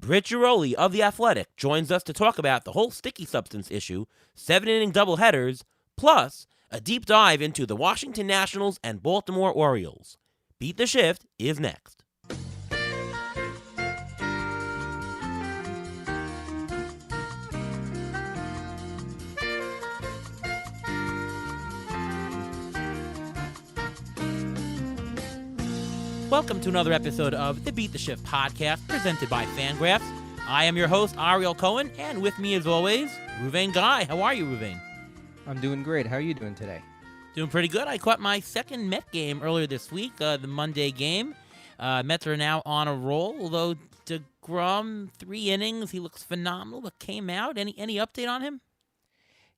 Britt Ghiroli of The Athletic joins us to talk about the whole sticky substance issue, 7-inning doubleheaders, plus a deep dive into the Washington Nationals and Baltimore Orioles. Beat the Shift is next. Welcome to another episode of the Beat the Shift podcast presented by Fangraphs. I am your host, Ariel Cohen, and with me as always, Ruvain Guy. How are you, Ruvain? I'm doing great. How are you doing today? Doing pretty good. I caught my second Met game earlier this week, the Monday game. Mets are now on a roll, although DeGrom, 3 innings, he looks phenomenal, but came out. Any update on him?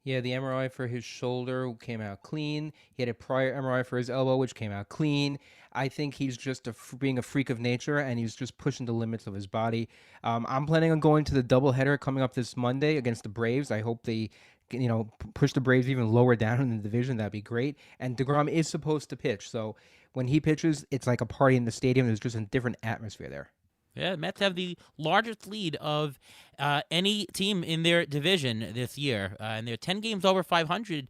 Yeah, the MRI for his shoulder came out clean. He had a prior MRI for his elbow, which came out clean. I think he's just being a freak of nature, and he's just pushing the limits of his body. I'm planning on going to the doubleheader coming up this Monday against the Braves. I hope they, push the Braves even lower down in the division. That'd be great. And DeGrom is supposed to pitch, so when he pitches, it's like a party in the stadium. There's just a different atmosphere there. Yeah, Mets have the largest lead of any team in their division this year, and they're 10 games over 500.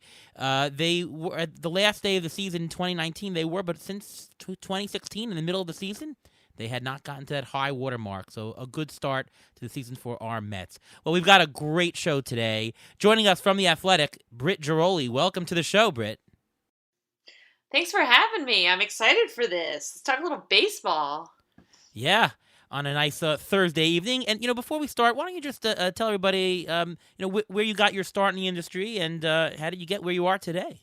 They were at the last day of the season in 2019. They were, but since 2016, in the middle of the season, they had not gotten to that high water mark. So a good start to the season for our Mets. Well, we've got a great show today. Joining us from The Athletic, Britt Ghiroli. Welcome to the show, Britt. Thanks for having me. I'm excited for this. Let's talk a little baseball. Yeah. On a nice Thursday evening. And, before we start, why don't you just tell everybody, where you got your start in the industry and how did you get where you are today?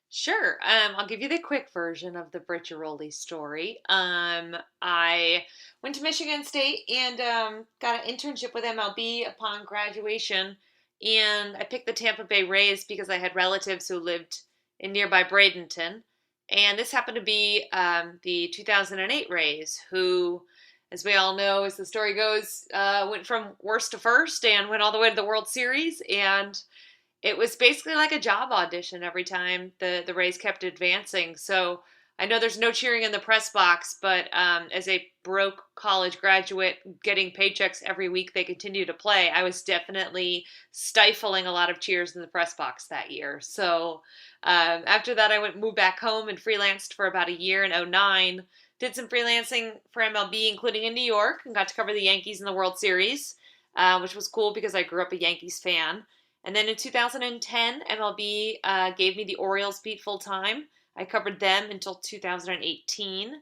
Sure. I'll give you the quick version of the Britt Ghiroli story. I went to Michigan State and got an internship with MLB upon graduation. And I picked the Tampa Bay Rays because I had relatives who lived in nearby Bradenton. And this happened to be the 2008 Rays, who, as we all know, as the story goes, went from worst to first and went all the way to the World Series. And it was basically like a job audition every time the Rays kept advancing. So I know there's no cheering in the press box, but as a broke college graduate getting paychecks every week they continue to play, I was definitely stifling a lot of cheers in the press box that year. So after that, I moved back home and freelanced for about a year in 2009. Did some freelancing for MLB, including in New York, and got to cover the Yankees in the World Series, which was cool because I grew up a Yankees fan. And then in 2010, MLB gave me the Orioles beat full time. I covered them until 2018,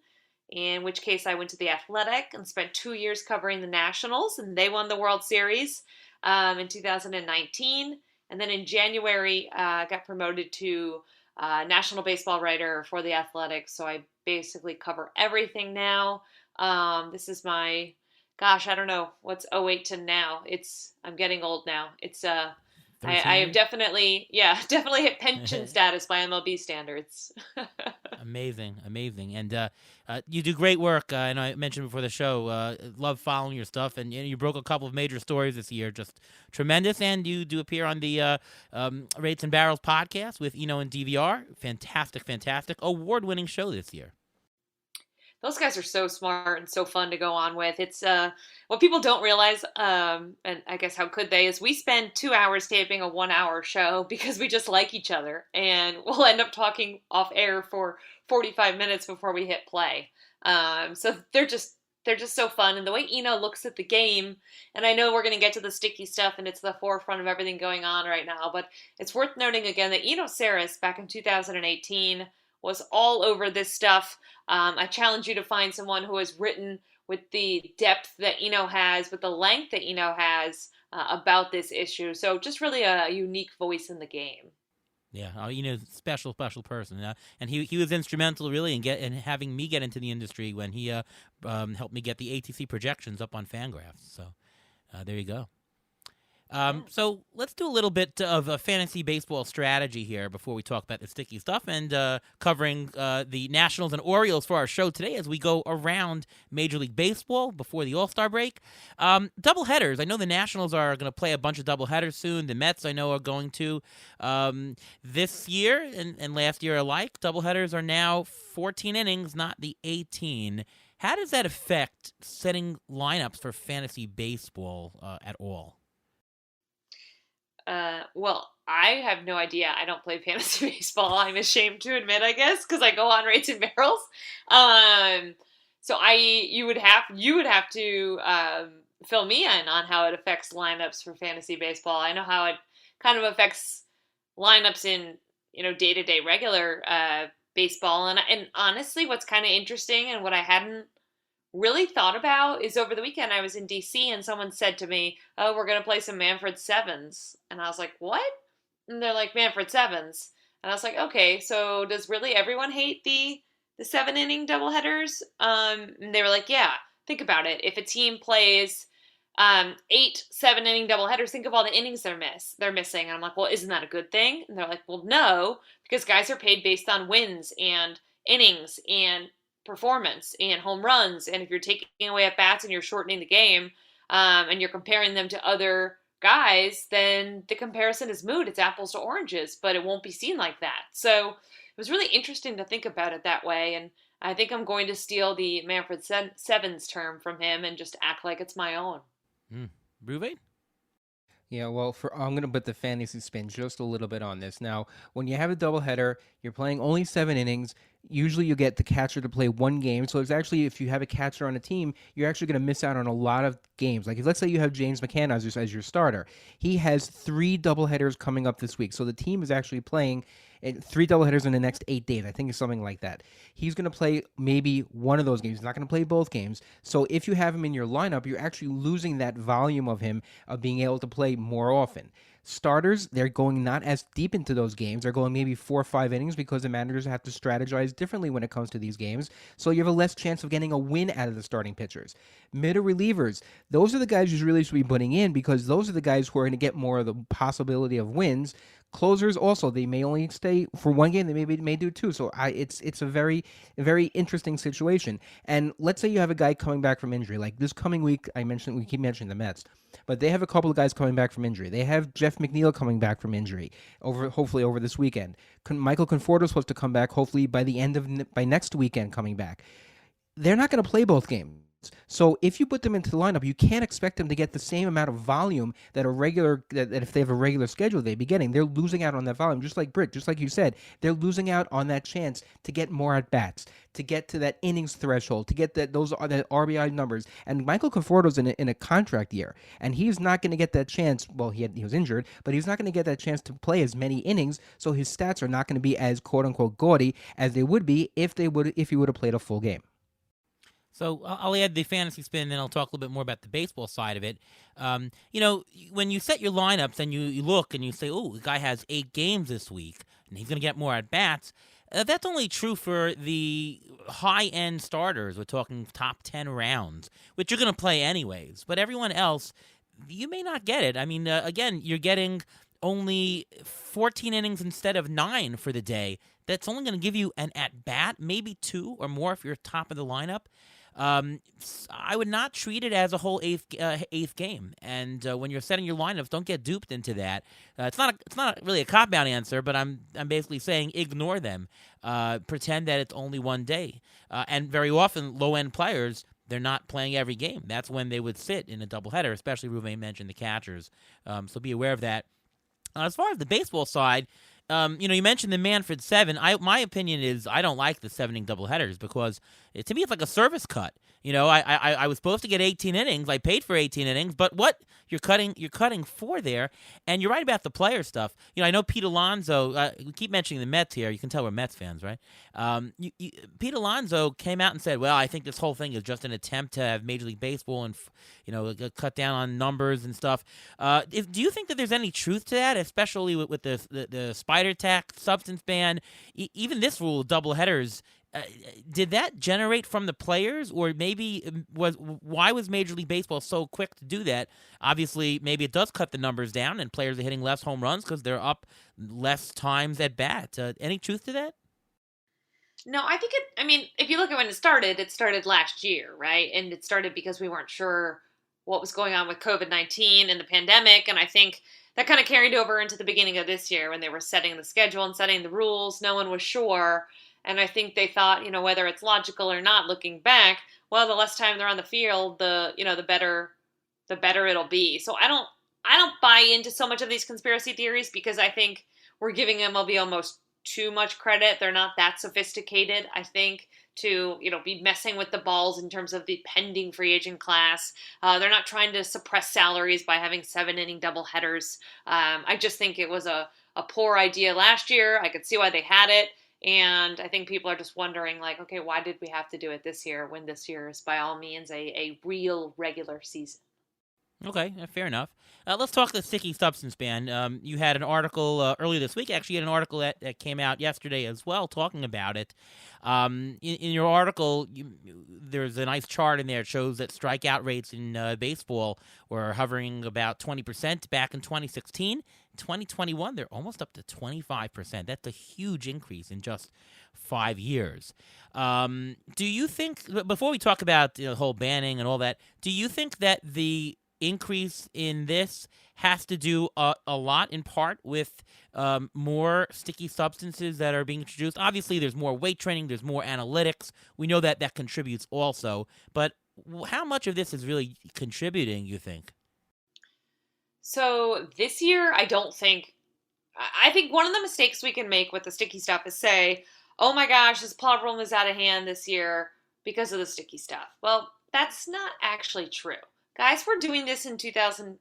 in which case I went to The Athletic and spent 2 years covering the Nationals, and they won the World Series in 2019. And then in January, I got promoted to national baseball writer for The Athletic, so I basically cover everything now. This is my, I don't know, what's 08 to now. I'm getting old now. It's I have definitely hit pension status by MLB standards. Amazing. And you do great work. And I mentioned before the show, love following your stuff. And you broke a couple of major stories this year. Just tremendous. And you do appear on the Rates and Barrels podcast with Eno and DVR. Fantastic. Award-winning show this year. Those guys are so smart and so fun to go on with. It's what people don't realize, and I guess how could they, is we spend 2 hours taping a 1-hour show because we just like each other, and we'll end up talking off air for 45 minutes before we hit play. So they're just so fun, and the way Eno looks at the game, and I know we're going to get to the sticky stuff, and it's the forefront of everything going on right now, but it's worth noting again that Eno Saris back in 2018 was all over this stuff. I challenge you to find someone who has written with the depth that Eno has, with the length that Eno has about this issue. So just really a unique voice in the game. Yeah, special person, and he was instrumental really in having me get into the industry when he helped me get the ATC projections up on Fangraphs. So there you go. So let's do a little bit of a fantasy baseball strategy here before we talk about the sticky stuff and covering the Nationals and Orioles for our show today as we go around Major League Baseball before the All-Star break. Doubleheaders. I know the Nationals are going to play a bunch of doubleheaders soon. The Mets, I know, are going to. This year and last year alike, doubleheaders are now 14 innings, not the 18. How does that affect setting lineups for fantasy baseball at all? Well, I have no idea. I don't play fantasy baseball. I'm ashamed to admit, I guess, because I go on rates and barrels. Um, so you would have to fill me in on how it affects lineups for fantasy baseball. I know how it kind of affects lineups in day to day regular baseball, and honestly, what's kind of interesting and what I hadn't really thought about is over the weekend I was in DC and someone said to me, "Oh, we're going to play some Manfred Sevens." And I was like, "What?" And they're like, "Manfred Sevens." And I was like, "Okay, so does really everyone hate the 7 inning doubleheaders?" And they were like, "Yeah, think about it. If a team plays 8 7 inning doubleheaders, think of all the innings they're missing." And I'm like, "Well, isn't that a good thing?" And they're like, "Well, no, because guys are paid based on wins and innings and performance and home runs. And if you're taking away at bats and you're shortening the game, and you're comparing them to other guys, then the comparison is moot. It's apples to oranges, but it won't be seen like that." So it was really interesting to think about it that way. And I think I'm going to steal the Manfred Sevens term from him and just act like it's my own. Ruve? Yeah, well, I'm going to put the fantasy spin just a little bit on this. Now, when you have a doubleheader, you're playing only 7 innings. Usually, you get the catcher to play one game. So it's actually, if you have a catcher on a team, you're actually going to miss out on a lot of games. Like, if, let's say you have James McCann as your starter, he has 3 doubleheaders coming up this week. So the team is actually playing 3 doubleheaders in the next 8 days. I think it's something like that. He's going to play maybe one of those games. He's not going to play both games. So if you have him in your lineup, you're actually losing that volume of him of being able to play more often. Starters, they're going not as deep into those games. They're going maybe 4 or 5 innings because the managers have to strategize differently when it comes to these games. So you have a less chance of getting a win out of the starting pitchers. Middle relievers, those are the guys you really should be putting in because those are the guys who are going to get more of the possibility of wins. Closers also, they may only stay for one game. They may do two. So it's a very interesting situation. And let's say you have a guy coming back from injury. Like this coming week, we keep mentioning the Mets, but they have a couple of guys coming back from injury. They have Jeff McNeil coming back from injury hopefully over this weekend. Michael Conforto is supposed to come back hopefully by next weekend coming back. They're not going to play both games. So if you put them into the lineup, you can't expect them to get the same amount of volume that if they have a regular schedule they'd be getting. They're losing out on that volume, just like Britt, just like you said. They're losing out on that chance to get more at bats, to get to that innings threshold, to get that RBI numbers. And Michael Conforto's in a contract year, and he's not going to get that chance. Well, he was injured, but he's not going to get that chance to play as many innings. So his stats are not going to be as quote unquote gaudy as they would be if he would have played a full game. So I'll add the fantasy spin, and then I'll talk a little bit more about the baseball side of it. When you set your lineups and you look and you say, "Oh, the guy has 8 games this week, and he's going to get more at bats," that's only true for the high-end starters. We're talking top 10 rounds, which you're going to play anyways. But everyone else, you may not get it. I mean, again, you're getting only 14 innings instead of 9 for the day. That's only going to give you an at-bat, maybe 2 or more if you're top of the lineup. I would not treat it as a whole eighth game. And when you're setting your lineups, don't get duped into that. It's not really a cop-out answer, but I'm basically saying ignore them. Pretend that it's only one day. And very often, low-end players, they're not playing every game. That's when they would sit in a doubleheader, especially Ruve mentioned the catchers. So be aware of that. As far as the baseball side, you mentioned the Manfred 7. My opinion is I don't like the 7-inning doubleheaders because to me it's like a service cut. I was supposed to get 18 innings. I paid for 18 innings, but what you're cutting 4 there. And you're right about the player stuff. I know Pete Alonso. We keep mentioning the Mets here. You can tell we're Mets fans, right? Pete Alonso came out and said, "Well, I think this whole thing is just an attempt to have Major League Baseball and cut down on numbers and stuff." Do you think that there's any truth to that, especially with the spider tack substance ban? Even this rule, double headers, did that generate from the players, or maybe why was Major League Baseball so quick to do that? Obviously, maybe it does cut the numbers down, and players are hitting less home runs because they're up less times at bat. Any truth to that? No, I think if you look at when it started last year, right? And it started because we weren't sure what was going on with COVID-19 and the pandemic. And I think that kind of carried over into the beginning of this year when they were setting the schedule and setting the rules. No one was sure. And I think they thought, whether it's logical or not, looking back, well, the less time they're on the field, the better it'll be. So I don't buy into so much of these conspiracy theories because I think we're giving MLB almost too much credit. They're not that sophisticated, I think, to be messing with the balls in terms of the pending free agent class. They're not trying to suppress salaries by having 7-inning doubleheaders. I just think it was a poor idea last year. I could see why they had it. And I think people are just wondering, like, okay, why did we have to do it this year when this year is by all means a real regular season? Okay, fair enough. Let's talk the sticky substance ban. You had an article earlier this week. Actually, you had an article that came out yesterday as well talking about it. In your article, there's a nice chart in there that shows that strikeout rates in baseball were hovering about 20% back in 2016. 2021, they're almost up to 25%. That's a huge increase in just 5 years. Do you think, before we talk about the whole banning and all that, do you think that the increase in this has to do a lot in part with more sticky substances that are being introduced? Obviously, there's more weight training, there's more analytics. We know that contributes also. But how much of this is really contributing, you think? So this year, I think one of the mistakes we can make with the sticky stuff is say, oh my gosh, this problem is out of hand this year because of the sticky stuff. Well, that's not actually true. Guys, we're doing this in 2020,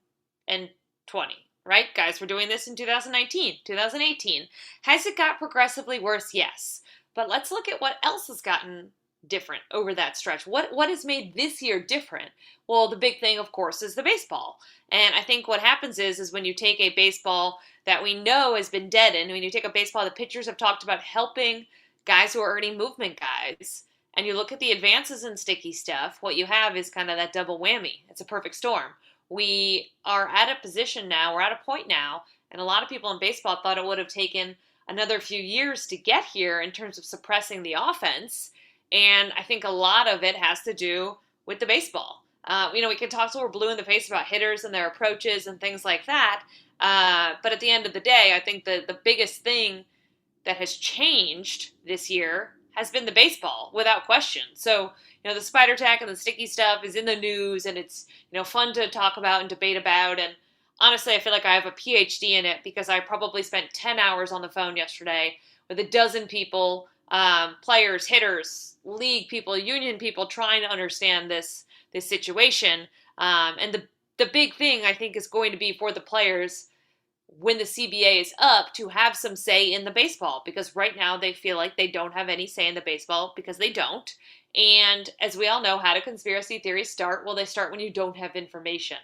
right? Guys, we're doing this in 2019, 2018. Has it got progressively worse? Yes. But let's look at what else has gotten different over that stretch. What has made this year different? Well, the big thing, of course, is the baseball. And I think what happens is when you take a baseball that we know has been deadened, when you take a baseball that pitchers have talked about helping guys who are earning movement guys, and you look at the advances in sticky stuff, what you have is kind of that double whammy. It's a perfect storm. We are at a position now, we're at a point now, and a lot of people in baseball thought it would have taken another few years to get here in terms of suppressing the offense. And I think a lot of it has to do with the baseball. We can talk till we're blue in the face about hitters and their approaches and things like that. But at the end of the day, I think the biggest thing that has changed this year has been the baseball, without question. So, the spider tack and the sticky stuff is in the news, and it's, fun to talk about and debate about. And honestly, I feel like I have a PhD in it because I probably spent 10 hours on the phone yesterday with a dozen people, players, hitters, league people, union people, trying to understand this situation. And the big thing, I think, is going to be for the players when the CBA is up to have some say in the baseball, because right now they feel like they don't have any say in the baseball because they don't. And as we all know, how do conspiracy theories start? Well, they start when you don't have information.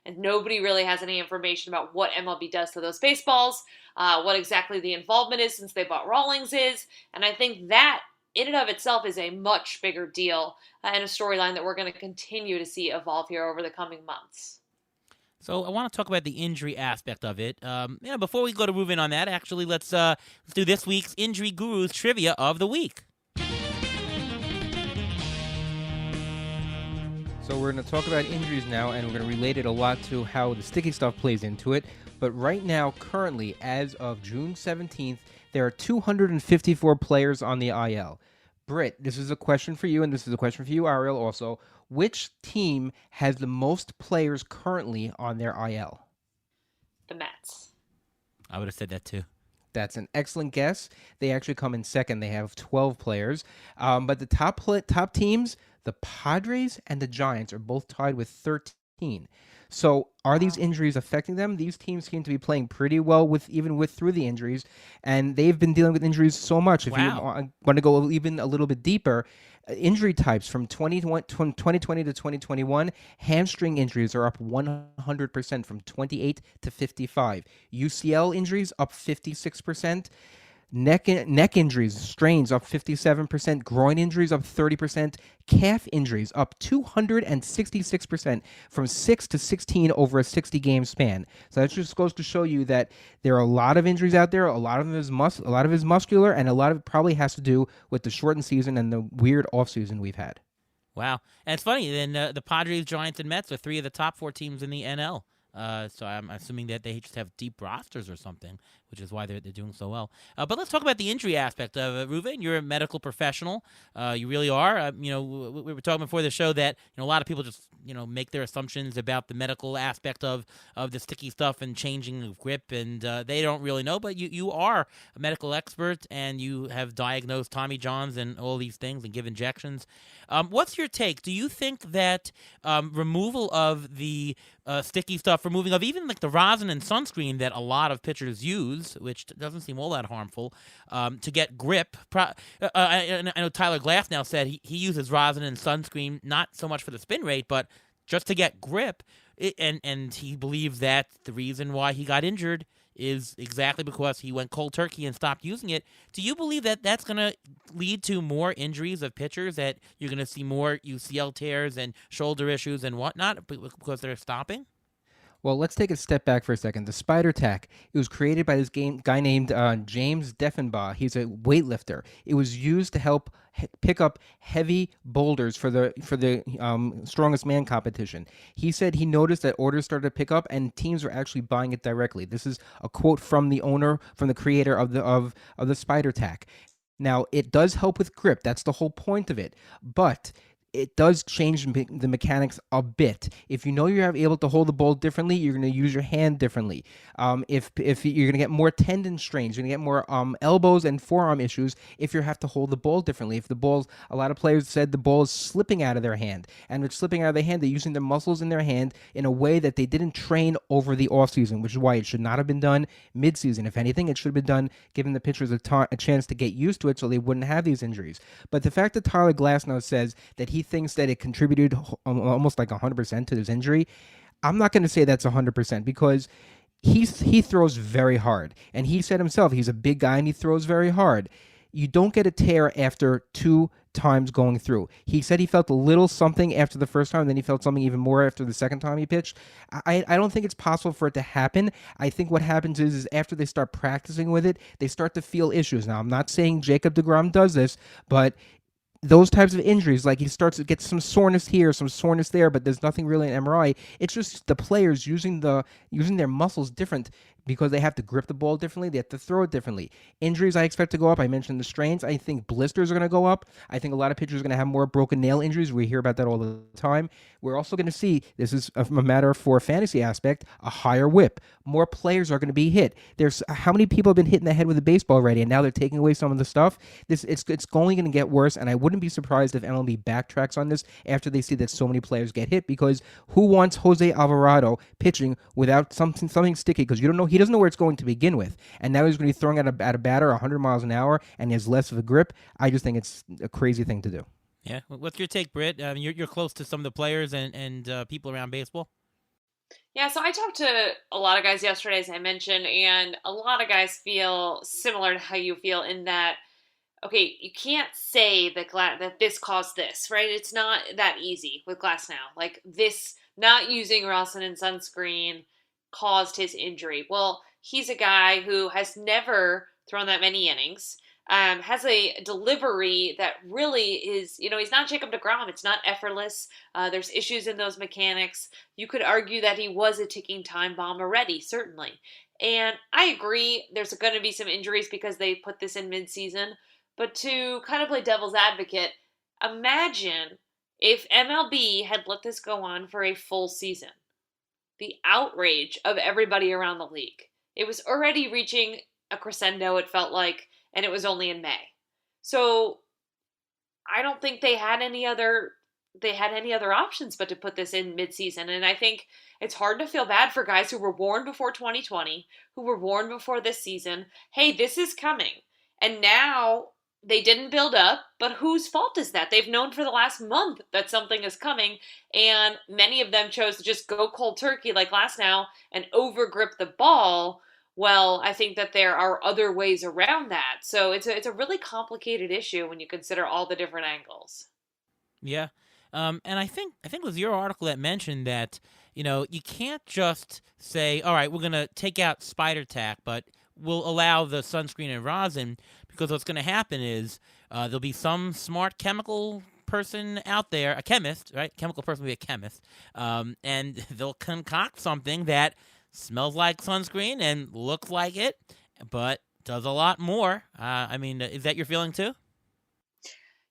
And nobody really has any information about what MLB does to those baseballs, what exactly the involvement is since they bought Rawlings is. And I think that in and of itself is a much bigger deal and a storyline that we're going to continue to see evolve here over the coming months. So I want to talk about the injury aspect of it. Before we go to move in on that, actually, let's do this week's Injury Gurus Trivia of the Week. So we're going to talk about injuries now, and we're going to relate it a lot to how the sticky stuff plays into it. But right now, currently, as of June 17th, there are 254 players on the IL. Britt, this is a question for you, and this is a question for you, Ariel, also. Which team has the most players currently on their IL? The Mets. I would have said that too. That's an excellent guess. They actually come in second. They have 12 players. But the top teams, the Padres and the Giants, are both tied with 13. So are these injuries affecting them? These teams seem to be playing pretty well even through the injuries, and they've been dealing with injuries so much. If you want to go even a little bit deeper, injury types from 2020 to 2021, hamstring injuries are up 100% from 28 to 55. UCL injuries up 56%. Neck injuries, strains up 57%, groin injuries up 30%, calf injuries up 266% from 6 to 16 over a 60-game span. So that just goes to show you that there are a lot of injuries out there. A lot of them is muscular, and a lot of it probably has to do with the shortened season and the weird offseason we've had. Wow. And it's funny, then the Padres, Giants, and Mets are three of the top four teams in the NL. So I'm assuming that they just have deep rosters or something, which is why they're doing so well. But let's talk about the injury aspect of it. Ruven, you're a medical professional. You really are. We were talking before the show that a lot of people just make their assumptions about the medical aspect of the sticky stuff and changing of grip, and they don't really know. But you are a medical expert, and you have diagnosed Tommy Johns and all these things and give injections. What's your take? Do you think that removal of the sticky stuff, removing of even like the rosin and sunscreen that a lot of pitchers use, which doesn't seem all that harmful, to get grip. I know Tyler Glass now said he uses rosin and sunscreen not so much for the spin rate, but just to get grip. And he believes that the reason why he got injured is exactly because he went cold turkey and stopped using it. Do you believe that that's going to lead to more injuries of pitchers, that you're going to see more UCL tears and shoulder issues and whatnot because they're stopping? Well, let's take a step back for a second. The Spider Tack, it was created by this guy named James Deffenbaugh. He's a weightlifter. It was used to help pick up heavy boulders for the strongest man competition. He said he noticed that orders started to pick up and teams were actually buying it directly. This is a quote from the owner, from the creator of the Spider Tack. Now, it does help with grip. That's the whole point of it. But it does change the mechanics a bit. If you know you're able to hold the ball differently, you're going to use your hand differently. If you're going to get more tendon strains, you're going to get more elbows and forearm issues if you have to hold the ball differently. If the ball's, a lot of players said the ball is slipping out of their hand, and it's slipping out of their hand, they're using the muscles in their hand in a way that they didn't train over the offseason, which is why it should not have been done midseason. If anything, it should have been done giving the pitchers a chance to get used to it so they wouldn't have these injuries. But the fact that Tyler Glasnow says that he thinks that it contributed almost like 100% to his injury, I'm not going to say that's 100% because he throws very hard. And he said himself, he's a big guy and he throws very hard. You don't get a tear after 2 times going through. He said he felt a little something after the first time, and then he felt something even more after the second time he pitched. I don't think it's possible for it to happen. I think what happens is after they start practicing with it, they start to feel issues. Now, I'm not saying Jacob deGrom does this, but those types of injuries, like he starts to get some soreness here, some soreness there, but there's nothing really in MRI. It's just the players using their muscles different because they have to grip the ball differently. They have to throw it differently. Injuries I expect to go up. I mentioned the strains. I think blisters are going to go up. I think a lot of pitchers are going to have more broken nail injuries. We hear about that all the time. We're also going to see, this is a matter for a fantasy aspect, a higher whip. More players are going to be hit. There's how many people have been hit in the head with a baseball already, and now they're taking away some of the stuff. It's only going to get worse, and I wouldn't be surprised if MLB backtracks on this after they see that so many players get hit, because who wants Jose Alvarado pitching without something sticky? Because you don't know, he doesn't know where it's going to begin with, and now he's going to be throwing at a batter 100 miles an hour and he has less of a grip. I just think it's a crazy thing to do. Yeah, what's your take, Britt? You're close to some of the players and people around baseball. Yeah, so I talked to a lot of guys yesterday, as I mentioned, and a lot of guys feel similar to how you feel in that, okay, you can't say that this caused this, right? It's not that easy with Glass now. Like, this not using rosin and sunscreen caused his injury. Well, he's a guy who has never thrown that many innings, has a delivery that really is, he's not Jacob deGrom. It's not effortless. There's issues in those mechanics. You could argue that he was a ticking time bomb already, certainly. And I agree there's going to be some injuries because they put this in midseason. But to kind of play devil's advocate, imagine if MLB had let this go on for a full season. The outrage of everybody around the league. It was already reaching a crescendo, it felt like, and it was only in May. So I don't think they had any other options but to put this in midseason. And I think it's hard to feel bad for guys who were warned before 2020, who were warned before this season, hey, this is coming. And now they didn't build up, but whose fault is that? They've known for the last month that something is coming, and many of them chose to just go cold turkey like last now and overgrip the ball. Well, I think that there are other ways around that. So it's a really complicated issue when you consider all the different angles. Yeah. And I think it was your article that mentioned that, you can't just say, all right, we're going to take out Spider Tack, but we'll allow the sunscreen and rosin, because what's going to happen is there'll be some smart chemical person out there, a chemist, right? Chemical person would be a chemist, and they'll concoct something that smells like sunscreen and looks like it, but does a lot more. I mean, is that your feeling too?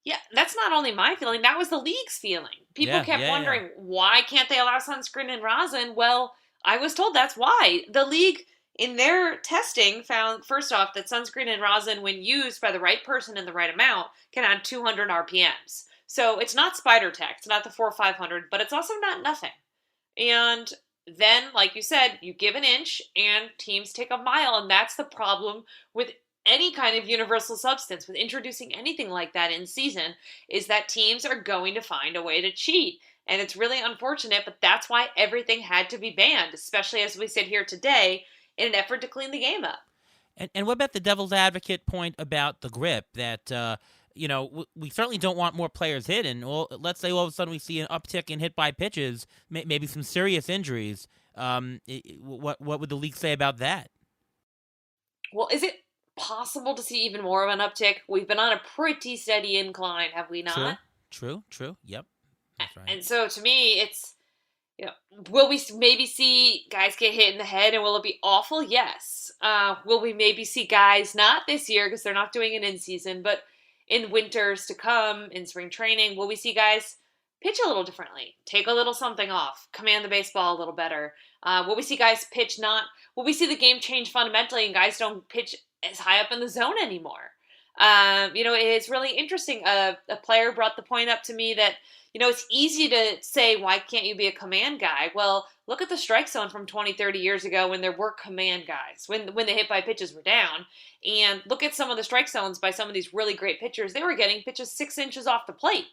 Yeah, that's not only my feeling, that was the league's feeling. People kept wondering, why can't they allow sunscreen and rosin? Well, I was told that's why. The league, in their testing, found, first off, that sunscreen and rosin, when used by the right person in the right amount, can add 200 RPMs. So it's not spider tech, it's not the 4 or 500, but it's also not nothing. And then, like you said, you give an inch and teams take a mile, and that's the problem with any kind of universal substance, with introducing anything like that in season, is that teams are going to find a way to cheat. And it's really unfortunate, but that's why everything had to be banned, especially as we sit here today, in an effort to clean the game up. And what about the devil's advocate point about the grip that, we certainly don't want more players hit, and let's say all of a sudden we see an uptick in hit by pitches, maybe some serious injuries. What would the league say about that? Well, is it possible to see even more of an uptick? We've been on a pretty steady incline, have we not? True. Yep, that's right. And so to me, it's, will we maybe see guys get hit in the head, and will it be awful? Yes. Will we maybe see guys, not this year because they're not doing it in season, but in winters to come, in spring training, will we see guys pitch a little differently, take a little something off, command the baseball a little better? Will we see guys pitch will we see the game change fundamentally and guys don't pitch as high up in the zone anymore? It's really interesting. A player brought the point up to me that, it's easy to say, why can't you be a command guy? Well, look at the strike zone from 20, 30 years ago when there were command guys, when the hit by pitches were down. And look at some of the strike zones by some of these really great pitchers. They were getting pitches 6 inches off the plate.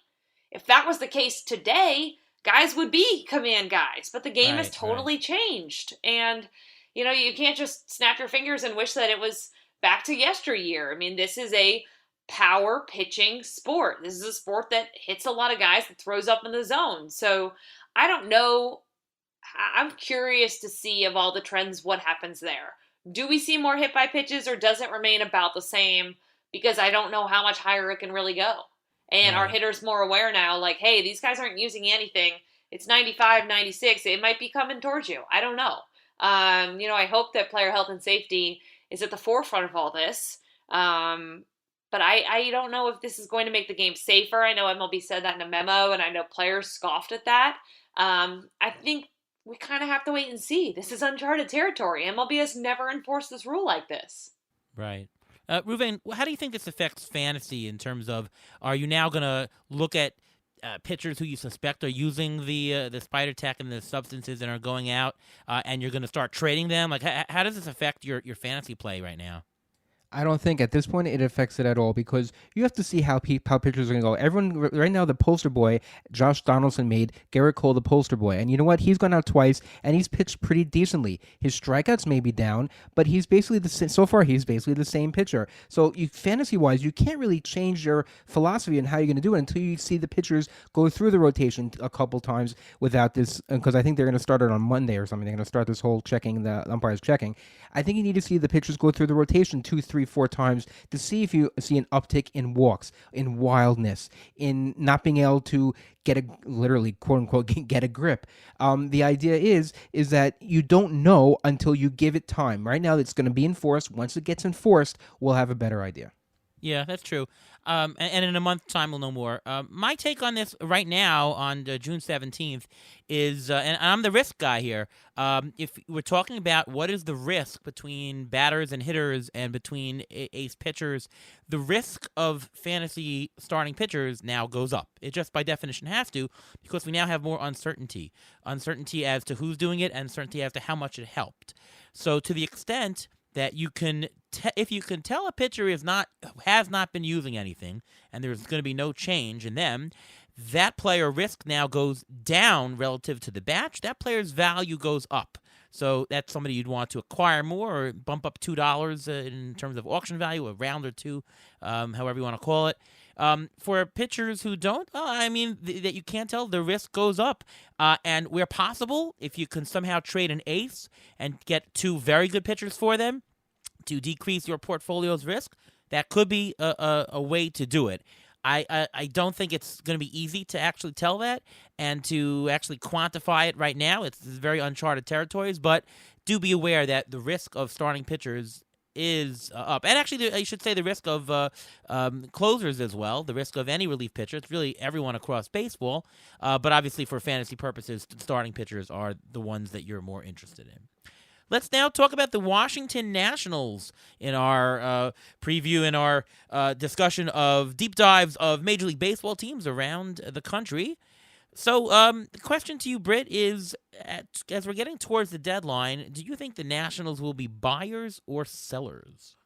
If that was the case today, guys would be command guys. But the game has totally changed. And, you can't just snap your fingers and wish that it was back to yesteryear. I mean, this is a power pitching sport. This is a sport that hits a lot of guys, that throws up in the zone. So I don't know. I'm curious to see, of all the trends, what happens there. Do we see more hit by pitches, or does it remain about the same? Because I don't know how much higher it can really go. And our hitters more aware now, like, hey, these guys aren't using anything. It's 95, 96. It might be coming towards you. I don't know. I hope that player health and safety is at the forefront of all this. But I don't know if this is going to make the game safer. I know MLB said that in a memo, and I know players scoffed at that. I think we kind of have to wait and see. This is uncharted territory. MLB has never enforced this rule like this. Right. Ruvain, how do you think this affects fantasy in terms of, are you now going to look at pitchers who you suspect are using the spider tech and the substances and are going out, and you're going to start trading them? Like, how does this affect your fantasy play right now? I don't think at this point it affects it at all, because you have to see how pitchers are going to go. Everyone right now, the poster boy, Josh Donaldson, made Garrett Cole the poster boy, and you know what? He's gone out twice and he's pitched pretty decently. His strikeouts may be down, but he's basically so far he's basically the same pitcher. So fantasy wise, you can't really change your philosophy on how you're going to do it until you see the pitchers go through the rotation a couple times without this. Because I think they're going to start it on Monday or something. They're going to start this whole checking, the umpires checking. I think you need to see the pitchers go through the rotation 2, 3, 4 times to see if you see an uptick in walks, in wildness, in not being able to literally, quote unquote, get a grip. The idea is that you don't know until you give it time. Right now, it's going to be enforced. Once it gets enforced, we'll have a better idea. Yeah, that's true. And in a month's time, we'll know more. My take on this right now on June 17th is, and I'm the risk guy here, if we're talking about what is the risk between batters and hitters and between ace pitchers, the risk of fantasy starting pitchers now goes up. It just by definition has to, because we now have more uncertainty. Uncertainty as to who's doing it, and uncertainty as to how much it helped. So to the extent that you can, if you can tell a pitcher has not been using anything, and there's going to be no change in them, that player risk now goes down relative to the batch. That player's value goes up. So that's somebody you'd want to acquire more, or bump up $2 in terms of auction value, a round or two, however you want to call it. For pitchers who don't, that you can't tell, the risk goes up. And where possible, if you can somehow trade an ace and get 2 very good pitchers for them to decrease your portfolio's risk, that could be a way to do it. I don't think it's going to be easy to actually tell that and to actually quantify it right now. It's very uncharted territories, but do be aware that the risk of starting pitchers is up. And actually, I should say the risk of closers as well, the risk of any relief pitcher. It's really everyone across baseball. But obviously, for fantasy purposes, starting pitchers are the ones that you're more interested in. Let's now talk about the Washington Nationals in our preview, in our discussion of deep dives of Major League Baseball teams around the country. So the question to you, Britt, is as we're getting towards the deadline, do you think the Nationals will be buyers or sellers?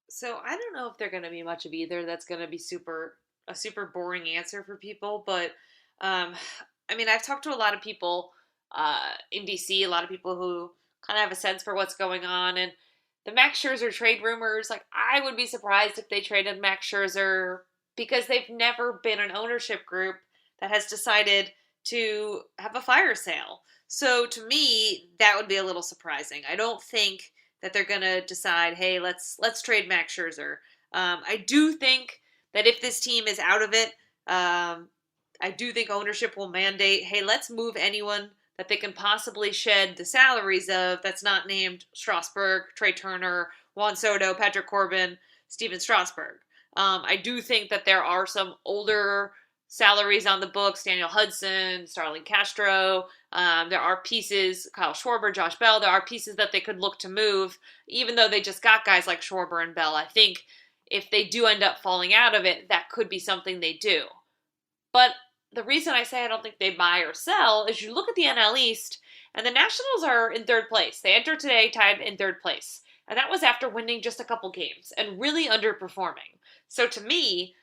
So I don't know if they're going to be much of either. That's going to be a super boring answer for people. But I mean, I've talked to a lot of people in DC, a lot of people who kind of have a sense for what's going on. And the Max Scherzer trade rumors, like I would be surprised if they traded Max Scherzer because they've never been an ownership group that has decided to have a fire sale. So to me, that would be a little surprising. I don't think that they're going to decide, hey, let's trade Max Scherzer. I do think that if this team is out of it, I do think ownership will mandate, hey, let's move anyone that they can possibly shed the salaries of that's not named Strasburg, Trey Turner, Juan Soto, Patrick Corbin, Steven Strasburg. I do think that there are some older salaries on the books, Daniel Hudson, Starlin Castro. There are pieces, Kyle Schwarber, Josh Bell. There are pieces that they could look to move, even though they just got guys like Schwarber and Bell. I think if they do end up falling out of it, that could be something they do. But the reason I say I don't think they buy or sell is you look at the NL East, and the Nationals are in third place. They entered today tied in third place. And that was after winning just a couple games and really underperforming. So to me,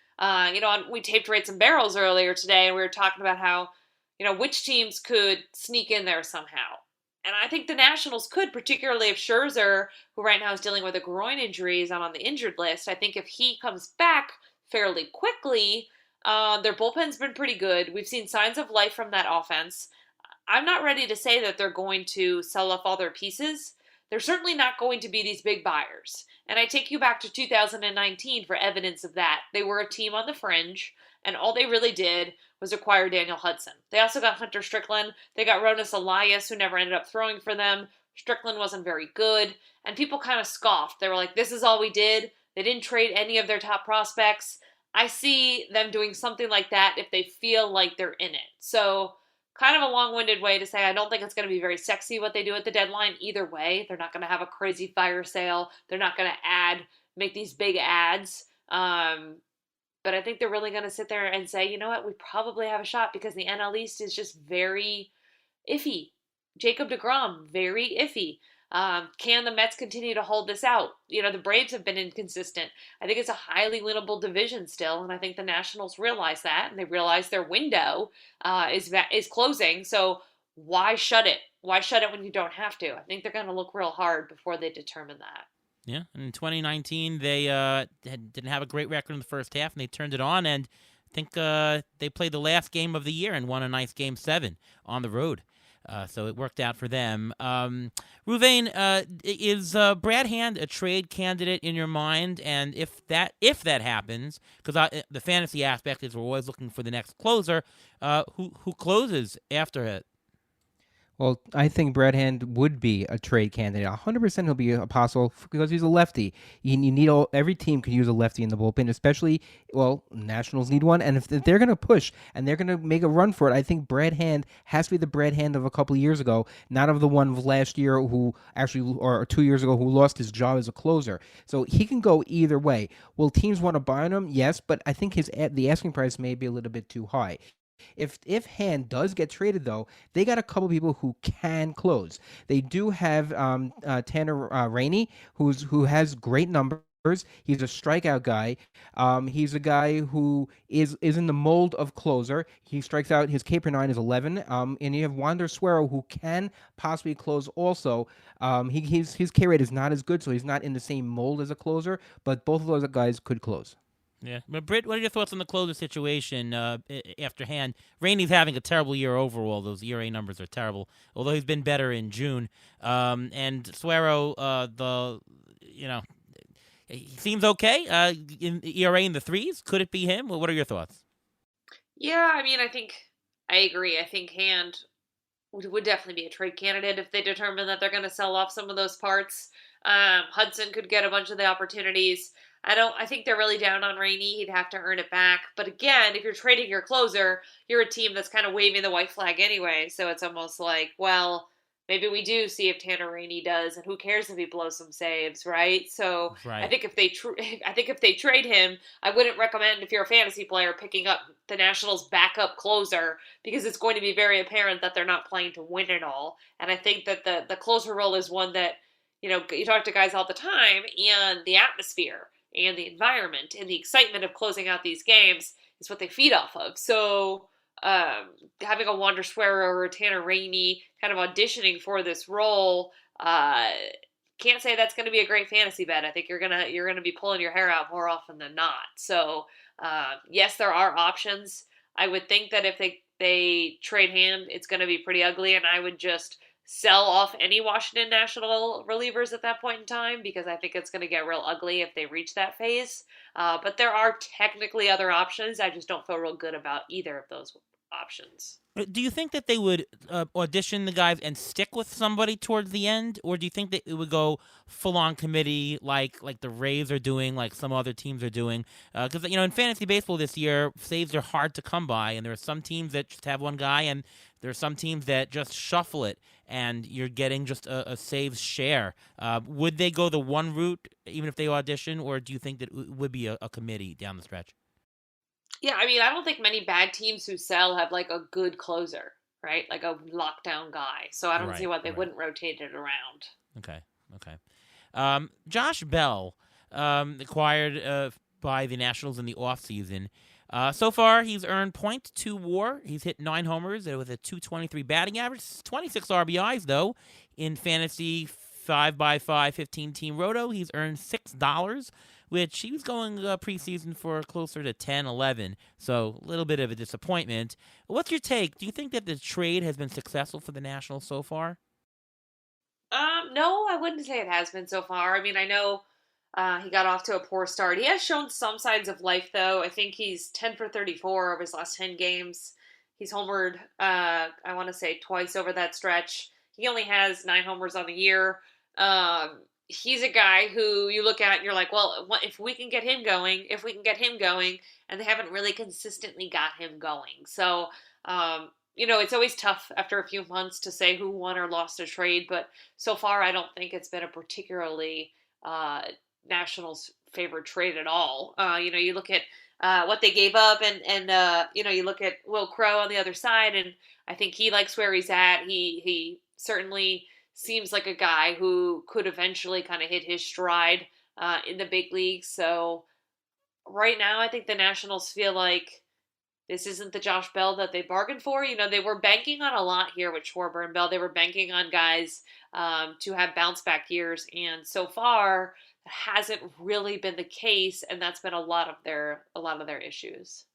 we taped Rates and Barrels earlier today, and we were talking about how, which teams could sneak in there somehow. And I think the Nationals could, particularly if Scherzer, who right now is dealing with a groin injury, is on the injured list. I think if he comes back fairly quickly, their bullpen's been pretty good. We've seen signs of life from that offense. I'm not ready to say that they're going to sell off all their pieces. They're certainly not going to be these big buyers. And I take you back to 2019 for evidence of that. They were a team on the fringe, and all they really did was acquire Daniel Hudson. They also got Hunter Strickland. They got Ronas Elias, who never ended up throwing for them. Strickland wasn't very good, and people kind of scoffed. They were like, this is all we did. They didn't trade any of their top prospects. I see them doing something like that if they feel like they're in it. So kind of a long-winded way to say I don't think it's going to be very sexy what they do at the deadline either way. They're not going to have a crazy fire sale. They're not going to make these big ads. But I think they're really going to sit there and say, you know what, we probably have a shot because the NL East is just very iffy. Jacob deGrom, very iffy. Can the Mets continue to hold this out? The Braves have been inconsistent. I think it's a highly winnable division still, and I think the Nationals realize that, and they realize their window is closing. So why shut it? Why shut it when you don't have to? I think they're going to look real hard before they determine that. Yeah, in 2019 they didn't have a great record in the first half, and they turned it on, and I think they played the last game of the year and won a nice Game 7 on the road. So it worked out for them. Ruvain, is Brad Hand a trade candidate in your mind? And if that happens, because the fantasy aspect is we're always looking for the next closer, who closes after it? Well, I think Brad Hand would be a trade candidate. 100% he'll be a possible because he's a lefty. You need every team could use a lefty in the bullpen, especially, Nationals need one. And if they're going to push and they're going to make a run for it, I think Brad Hand has to be the Brad Hand of a couple of years ago, not of the one of last year or 2 years ago who lost his job as a closer. So he can go either way. Will teams want to buy him? Yes, but I think the asking price may be a little bit too high. If Hand does get traded, though, they got a couple people who can close. They do have Tanner Rainey, who has great numbers. He's a strikeout guy. He's a guy who is in the mold of closer. He strikes out. His K per 9 is 11. And you have Wander Suero, who can possibly close also. His K rate is not as good, so he's not in the same mold as a closer. But both of those guys could close. Yeah, but Britt, what are your thoughts on the closer situation after Hand? Rainey's having a terrible year overall. Those ERA numbers are terrible, although he's been better in June. And Suero, He seems okay. In ERA in the threes. Could it be him? Well, what are your thoughts? Yeah, I mean, I think I agree. I think Hand would definitely be a trade candidate if they determine that they're going to sell off some of those parts. Hudson could get a bunch of the opportunities. I think they're really down on Rainey. He'd have to earn it back. But again, if you're trading your closer, you're a team that's kind of waving the white flag anyway. So it's almost like, well, maybe we do see if Tanner Rainey does, and who cares if he blows some saves, right? So I Right. think if they I think if they trade him, I wouldn't recommend, if you're a fantasy player, picking up the Nationals' backup closer, because it's going to be very apparent that they're not playing to win it all. And I think that the closer role is one that, you talk to guys all the time, and the atmosphere and the environment and the excitement of closing out these games is what they feed off of. So having a Wander Swearer or a Tanner Rainey kind of auditioning for this role, can't say that's going to be a great fantasy bet. I think you're gonna be pulling your hair out more often than not. So yes, there are options. I would think that if they trade Hand, it's going to be pretty ugly, and I would just sell off any Washington National relievers at that point in time, because I think it's going to get real ugly if they reach that phase. But there are technically other options. I just don't feel real good about either of those options. Do you think that they would audition the guys and stick with somebody towards the end, or do you think that it would go full on committee like the Rays are doing, like some other teams are doing? Because in fantasy baseball this year, saves are hard to come by, and there are some teams that just have one guy, and there are some teams that just shuffle it, and you're getting just a saves share. Would they go the one route even if they audition, or do you think that it would be a committee down the stretch? Yeah, I mean, I don't think many bad teams who sell have like a good closer, right? Like a lockdown guy. So I don't see Right, why they right. wouldn't rotate it around. Okay, okay. Josh Bell, acquired by the Nationals in the offseason. So far, he's earned .2 WAR. He's hit 9 homers with a 223 batting average, 26 RBIs, though. In fantasy 5x5 15-team roto, he's earned $6, which he was going preseason for closer to 10, 11. So a little bit of a disappointment. What's your take? Do you think that the trade has been successful for the Nationals so far? No, I wouldn't say it has been so far. I mean, I know he got off to a poor start. He has shown some signs of life, though. I think he's 10 for 34 over his last 10 games. He's homered, I want to say, twice over that stretch. He only has 9 homers on the year. He's a guy who you look at and you're like, well, if we can get him going, and they haven't really consistently got him going. So, it's always tough after a few months to say who won or lost a trade, but so far I don't think it's been a particularly uh, Nationals favored trade at all. You look at what they gave up, and you look at Will Crow on the other side, and I think he likes where he's at. He certainly seems like a guy who could eventually kind of hit his stride in the big leagues. So right now, I think the Nationals feel like this isn't the Josh Bell that they bargained for. They were banking on a lot here with Schwarber and Bell. They were banking on guys to have bounce back years, and so far that hasn't really been the case, and that's been a lot of their issues.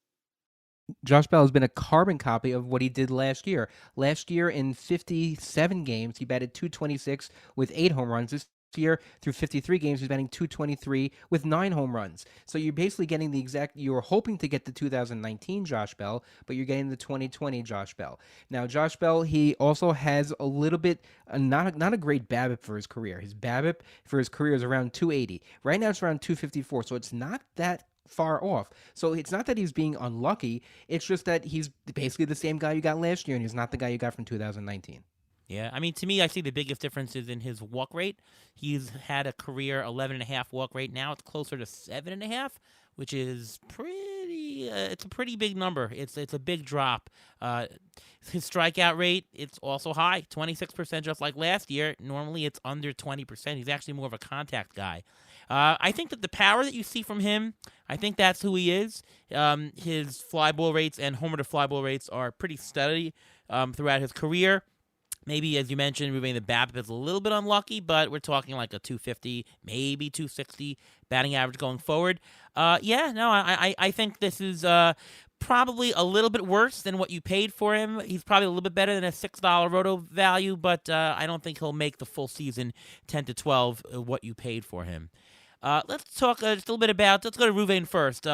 Josh Bell has been a carbon copy of what he did last year. Last year, in 57 games, he batted .226 with 8 home runs. This year, through 53 games, he's batting .223 with 9 home runs. So you're basically getting you're hoping to get the 2019 Josh Bell, but you're getting the 2020 Josh Bell. Now, Josh Bell, he also has a little bit, not a great BABIP for his career. His BABIP for his career is around 280. Right now, it's around 254, so it's not that far off. So it's not that he's being unlucky. It's just that he's basically the same guy you got last year, and he's not the guy you got from 2019. Yeah, I mean, to me, I see the biggest difference is in his walk rate. He's had a career 11.5 walk rate. Now it's closer to 7.5, which is pretty. It's a pretty big number. It's a big drop. His strikeout rate, it's also high, 26%, just like last year. Normally, it's under 20%. He's actually more of a contact guy. I think that the power that you see from him, I think that's who he is. His fly ball rates and homer to fly ball rates are pretty steady throughout his career. Maybe, as you mentioned, the BABIP is a little bit unlucky, but we're talking like a 250, maybe 260 batting average going forward. I think this is probably a little bit worse than what you paid for him. He's probably a little bit better than a $6 roto value, but I don't think he'll make the full season 10 to 12 what you paid for him. Let's talk just a little bit about. Let's go to Ruvain first.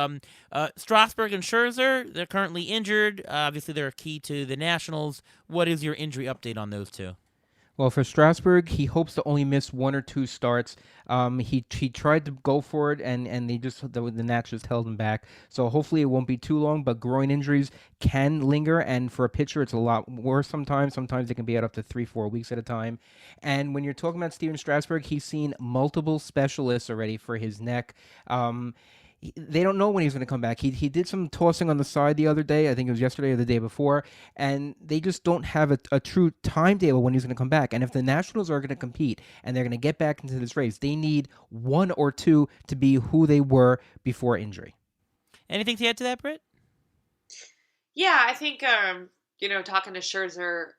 Strasburg and Scherzer, they're currently injured. Obviously, they're key to the Nationals. What is your injury update on those two? Well, for Strasburg, he hopes to only miss 1 or 2 starts. He tried to go for it, and the Nats just held him back. So hopefully it won't be too long. But groin injuries can linger, and for a pitcher, it's a lot worse sometimes. Sometimes it can be out up to 3-4 weeks at a time. And when you're talking about Steven Strasburg, he's seen multiple specialists already for his neck. They don't know when he's going to come back. He did some tossing on the side the other day. I think it was yesterday or the day before. And they just don't have a true timetable when he's going to come back. And if the Nationals are going to compete and they're going to get back into this race, they need 1 or 2 to be who they were before injury. Anything to add to that, Britt? Yeah, I think, talking to Scherzer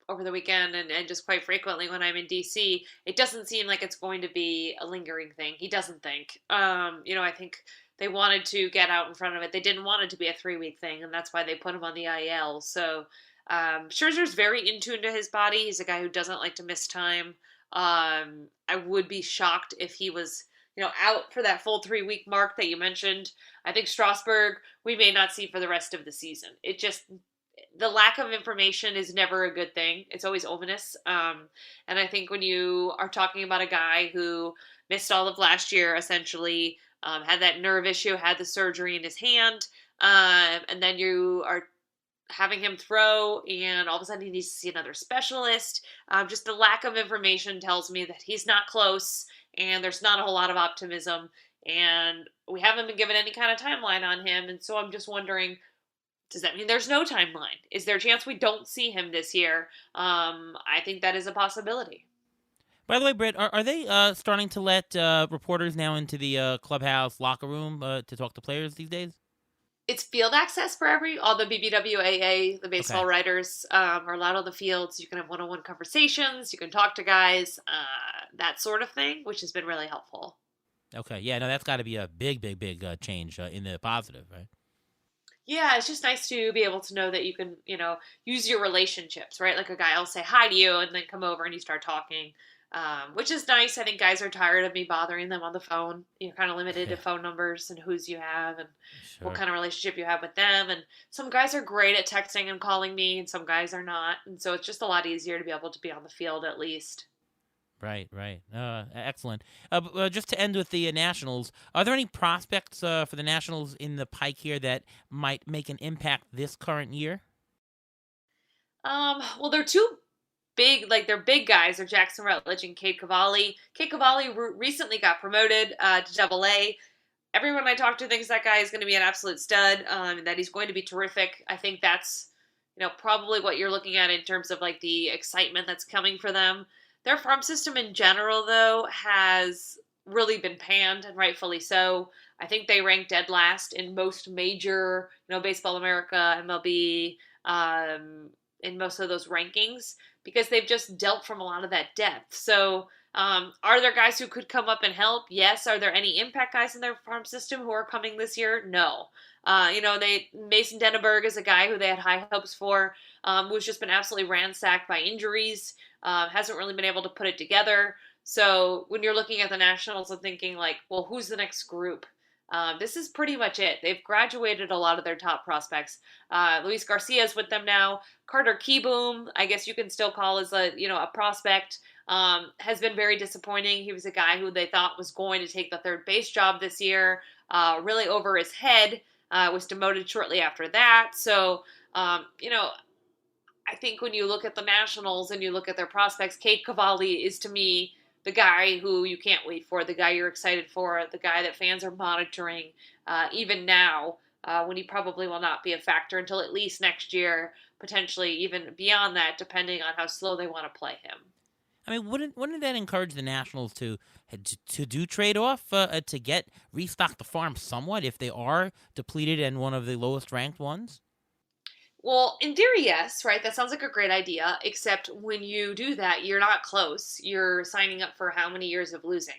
over the weekend and just quite frequently when I'm in DC, it doesn't seem like it's going to be a lingering thing. He doesn't think. I think they wanted to get out in front of it. They didn't want it to be a 3-week thing, and that's why they put him on the IL. So Scherzer's very in tune to his body. He's a guy who doesn't like to miss time. I would be shocked if he was out for that full 3-week mark that you mentioned. I think Strasburg, we may not see for the rest of the season. The lack of information is never a good thing. It's always ominous. And I think when you are talking about a guy who missed all of last year, essentially, had that nerve issue, had the surgery in his hand, and then you are having him throw, and all of a sudden he needs to see another specialist. Just the lack of information tells me that he's not close, and there's not a whole lot of optimism, and we haven't been given any kind of timeline on him, and so I'm just wondering, does that mean there's no timeline? Is there a chance we don't see him this year? I think that is a possibility. By the way, Britt, are they starting to let reporters now into the clubhouse locker room to talk to players these days? It's field access for all the BBWAA, the baseball Okay. writers are allowed on the fields. You can have one-on-one conversations. You can talk to guys, that sort of thing, which has been really helpful. Okay, yeah, no, that's got to be a big change in the positive, right? Yeah, it's just nice to be able to know that you can, use your relationships, right? Like a guy will say hi to you and then come over and you start talking, which is nice. I think guys are tired of me bothering them on the phone. You're kind of limited to phone numbers and whose you have and what kind of relationship you have with them. And some guys are great at texting and calling me and some guys are not. And so it's just a lot easier to be able to be on the field at least. Right. Excellent. Just to end with the Nationals, are there any prospects for the Nationals in the pike here that might make an impact this current year? Well, they're two they're big guys. They're Jackson Rutledge and Cade Cavalli. Cade Cavalli recently got promoted to Double A. Everyone I talk to thinks that guy is going to be an absolute stud, and that he's going to be terrific. I think that's, probably what you're looking at in terms of like the excitement that's coming for them. Their farm system in general, though, has really been panned, and rightfully so. I think they rank dead last in most major, Baseball America, MLB, in most of those rankings, because they've just dealt from a lot of that depth. So are there guys who could come up and help? Yes. Are there any impact guys in their farm system who are coming this year? No. Mason Denneberg is a guy who they had high hopes for, who's just been absolutely ransacked by injuries. Hasn't really been able to put it together. So when you're looking at the Nationals and thinking like, well, who's the next group? This is pretty much it. They've graduated a lot of their top prospects. Luis Garcia's with them now. Carter Kieboom, I guess you can still call as a prospect, has been very disappointing. He was a guy who they thought was going to take the third base job this year, really over his head, was demoted shortly after that. So, I think when you look at the Nationals and you look at their prospects, Cade Cavalli is to me the guy who you can't wait for, the guy you're excited for, the guy that fans are monitoring even now, when he probably will not be a factor until at least next year, potentially even beyond that, depending on how slow they want to play him. I mean, wouldn't that encourage the Nationals to do trade off to restock the farm somewhat if they are depleted and one of the lowest ranked ones? Well, in theory, yes, right? That sounds like a great idea, except when you do that, you're not close. You're signing up for how many years of losing.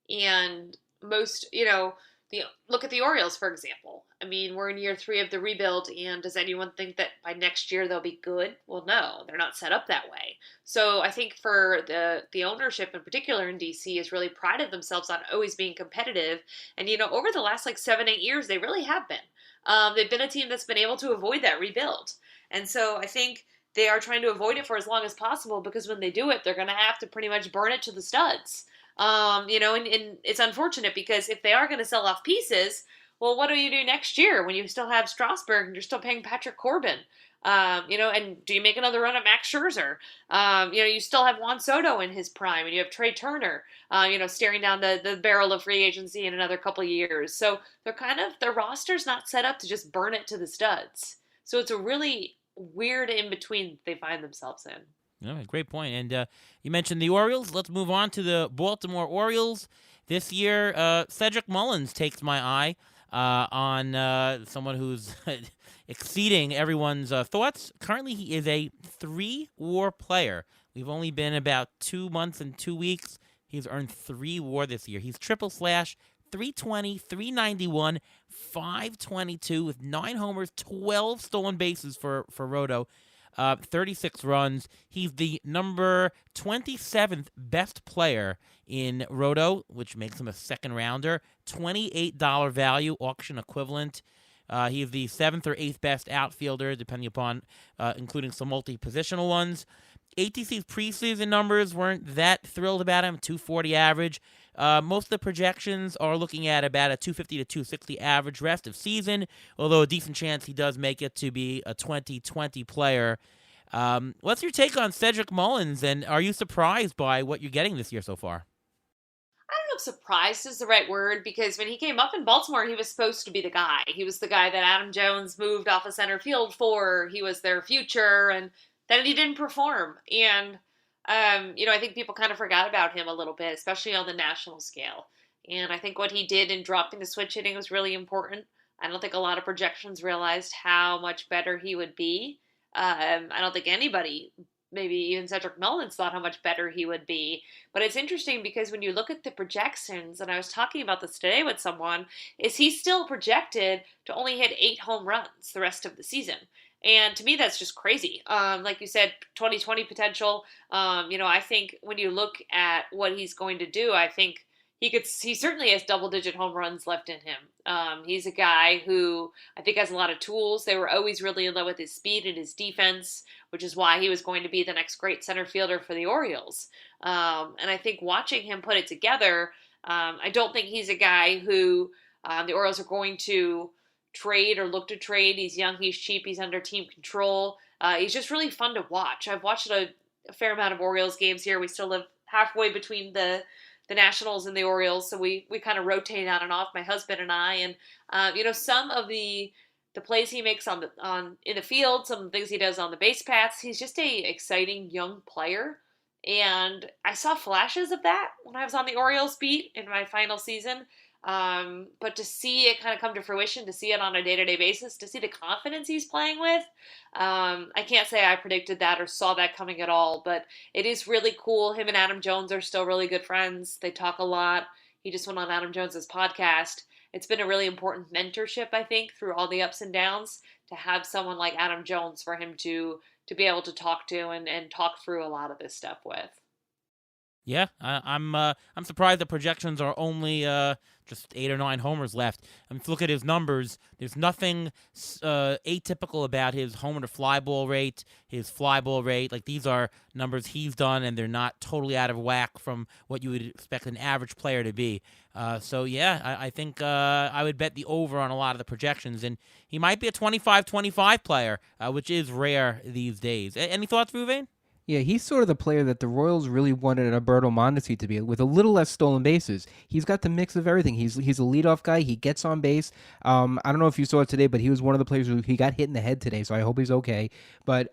And most, the look at the Orioles, for example. I mean, we're in year 3 of the rebuild, and does anyone think that by next year they'll be good? Well, no, they're not set up that way. So I think for the ownership in particular in DC has really prided themselves on always being competitive. And over the last like 7-8 years, they really have been. They've been a team that's been able to avoid that rebuild, and so I think they are trying to avoid it for as long as possible, because when they do it, they're going to have to pretty much burn it to the studs. And it's unfortunate, because if they are going to sell off pieces, well, what do you do next year when you still have Strasburg and you're still paying Patrick Corbin? And do you make another run at Max Scherzer? You still have Juan Soto in his prime, and you have Trey Turner, staring down the barrel of free agency in another couple of years. So their roster's not set up to just burn it to the studs. So it's a really weird in between they find themselves in. Great point. And you mentioned the Orioles. Let's move on to the Baltimore Orioles. This year, Cedric Mullins takes my eye on someone who's exceeding everyone's thoughts. Currently, he is a 3-WAR player. We've only been about 2 months and 2 weeks. He's earned 3 WAR this year. He's triple slash, 320, 391, 522 with 9 homers, 12 stolen bases for Roto. 36 runs. He's the number 27th best player in Roto, which makes him a second rounder. $28 value, auction equivalent. He is the 7th or 8th best outfielder, depending upon, including some multi-positional ones. ATC's preseason numbers weren't that thrilled about him, 240 average. Most of the projections are looking at about a 250 to 260 average rest of season, although a decent chance he does make it to be a 2020 player. What's your take on Cedric Mullins, and are you surprised by what you're getting this year so far? I don't know if surprised is the right word, because when he came up in Baltimore, he was supposed to be the guy. He was the guy that Adam Jones moved off of center field for. He was their future, and then he didn't perform. And I think people kind of forgot about him a little bit, especially on the national scale. And I think what he did in dropping the switch hitting was really important. I don't think a lot of projections realized how much better he would be. I don't think anybody, maybe even Cedric Mullins, thought how much better he would be. But it's interesting, because when you look at the projections, and I was talking about this today with someone, is he's still projected to only hit 8 home runs the rest of the season. And to me, that's just crazy. Like you said, 2020 potential. I think when you look at what he's going to do, I think he certainly has double-digit home runs left in him. He's a guy who I think has a lot of tools. They were always really in love with his speed and his defense, which is why he was going to be the next great center fielder for the Orioles. And I think watching him put it together, I don't think he's a guy who the Orioles are going to trade or look to trade. He's young, he's cheap, he's under team control. He's just really fun to watch. I've watched a fair amount of Orioles games here. We still live halfway between the Nationals and the Orioles, so we kind of rotate on and off, my husband and I. And some of the plays he makes in the field, some of the things he does on the base paths, he's just a exciting young player. And I saw flashes of that when I was on the Orioles beat in my final season. But to see it kind of come to fruition, to see it on a day-to-day basis, to see the confidence he's playing with, I can't say I predicted that or saw that coming at all, but it is really cool. Him and Adam Jones are still really good friends. They talk a lot. He just went on Adam Jones's podcast. It's been a really important mentorship, I think, through all the ups and downs, to have someone like Adam Jones for him to be able to talk to and talk through a lot of this stuff with. Yeah, I'm surprised the projections are only just 8 or 9 homers left. I mean, if you look at his numbers, there's nothing atypical about his homer to fly ball rate, his fly ball rate. Like, these are numbers he's done, and they're not totally out of whack from what you would expect an average player to be. So yeah, I think I would bet the over on a lot of the projections, and he might be a 25-25 player, which is rare these days. Any thoughts, Ruvain? Yeah, he's sort of the player that the Royals really wanted Alberto Mondesi to be, with a little less stolen bases. He's got the mix of everything. He's a leadoff guy. He gets on base. I don't know if you saw it today, but he was one of the players who he got hit in the head today, so I hope he's okay. But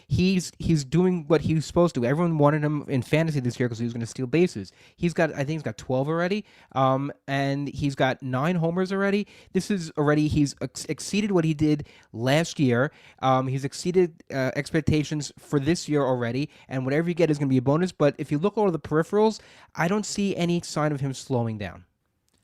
he's doing what he was supposed to. Everyone wanted him in fantasy this year because he was going to steal bases. I think he's got 12 already, and he's got 9 homers already. He's exceeded what he did last year. He's exceeded expectations for this year already. And whatever you get is going to be a bonus. But if you look over the peripherals, I don't see any sign of him slowing down.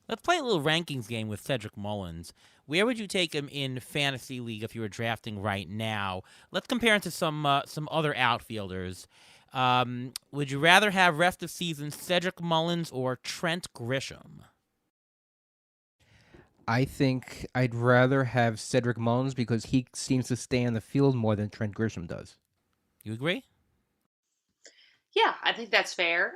Let's play a little rankings game with Cedric Mullins. Where would you take him in fantasy league if you were drafting right now? Let's compare him to some other outfielders. Would you rather have rest of season Cedric Mullins or Trent Grisham? I think I'd rather have Cedric Mullins because he seems to stay on the field more than Trent Grisham does. You agree? Yeah, I think that's fair.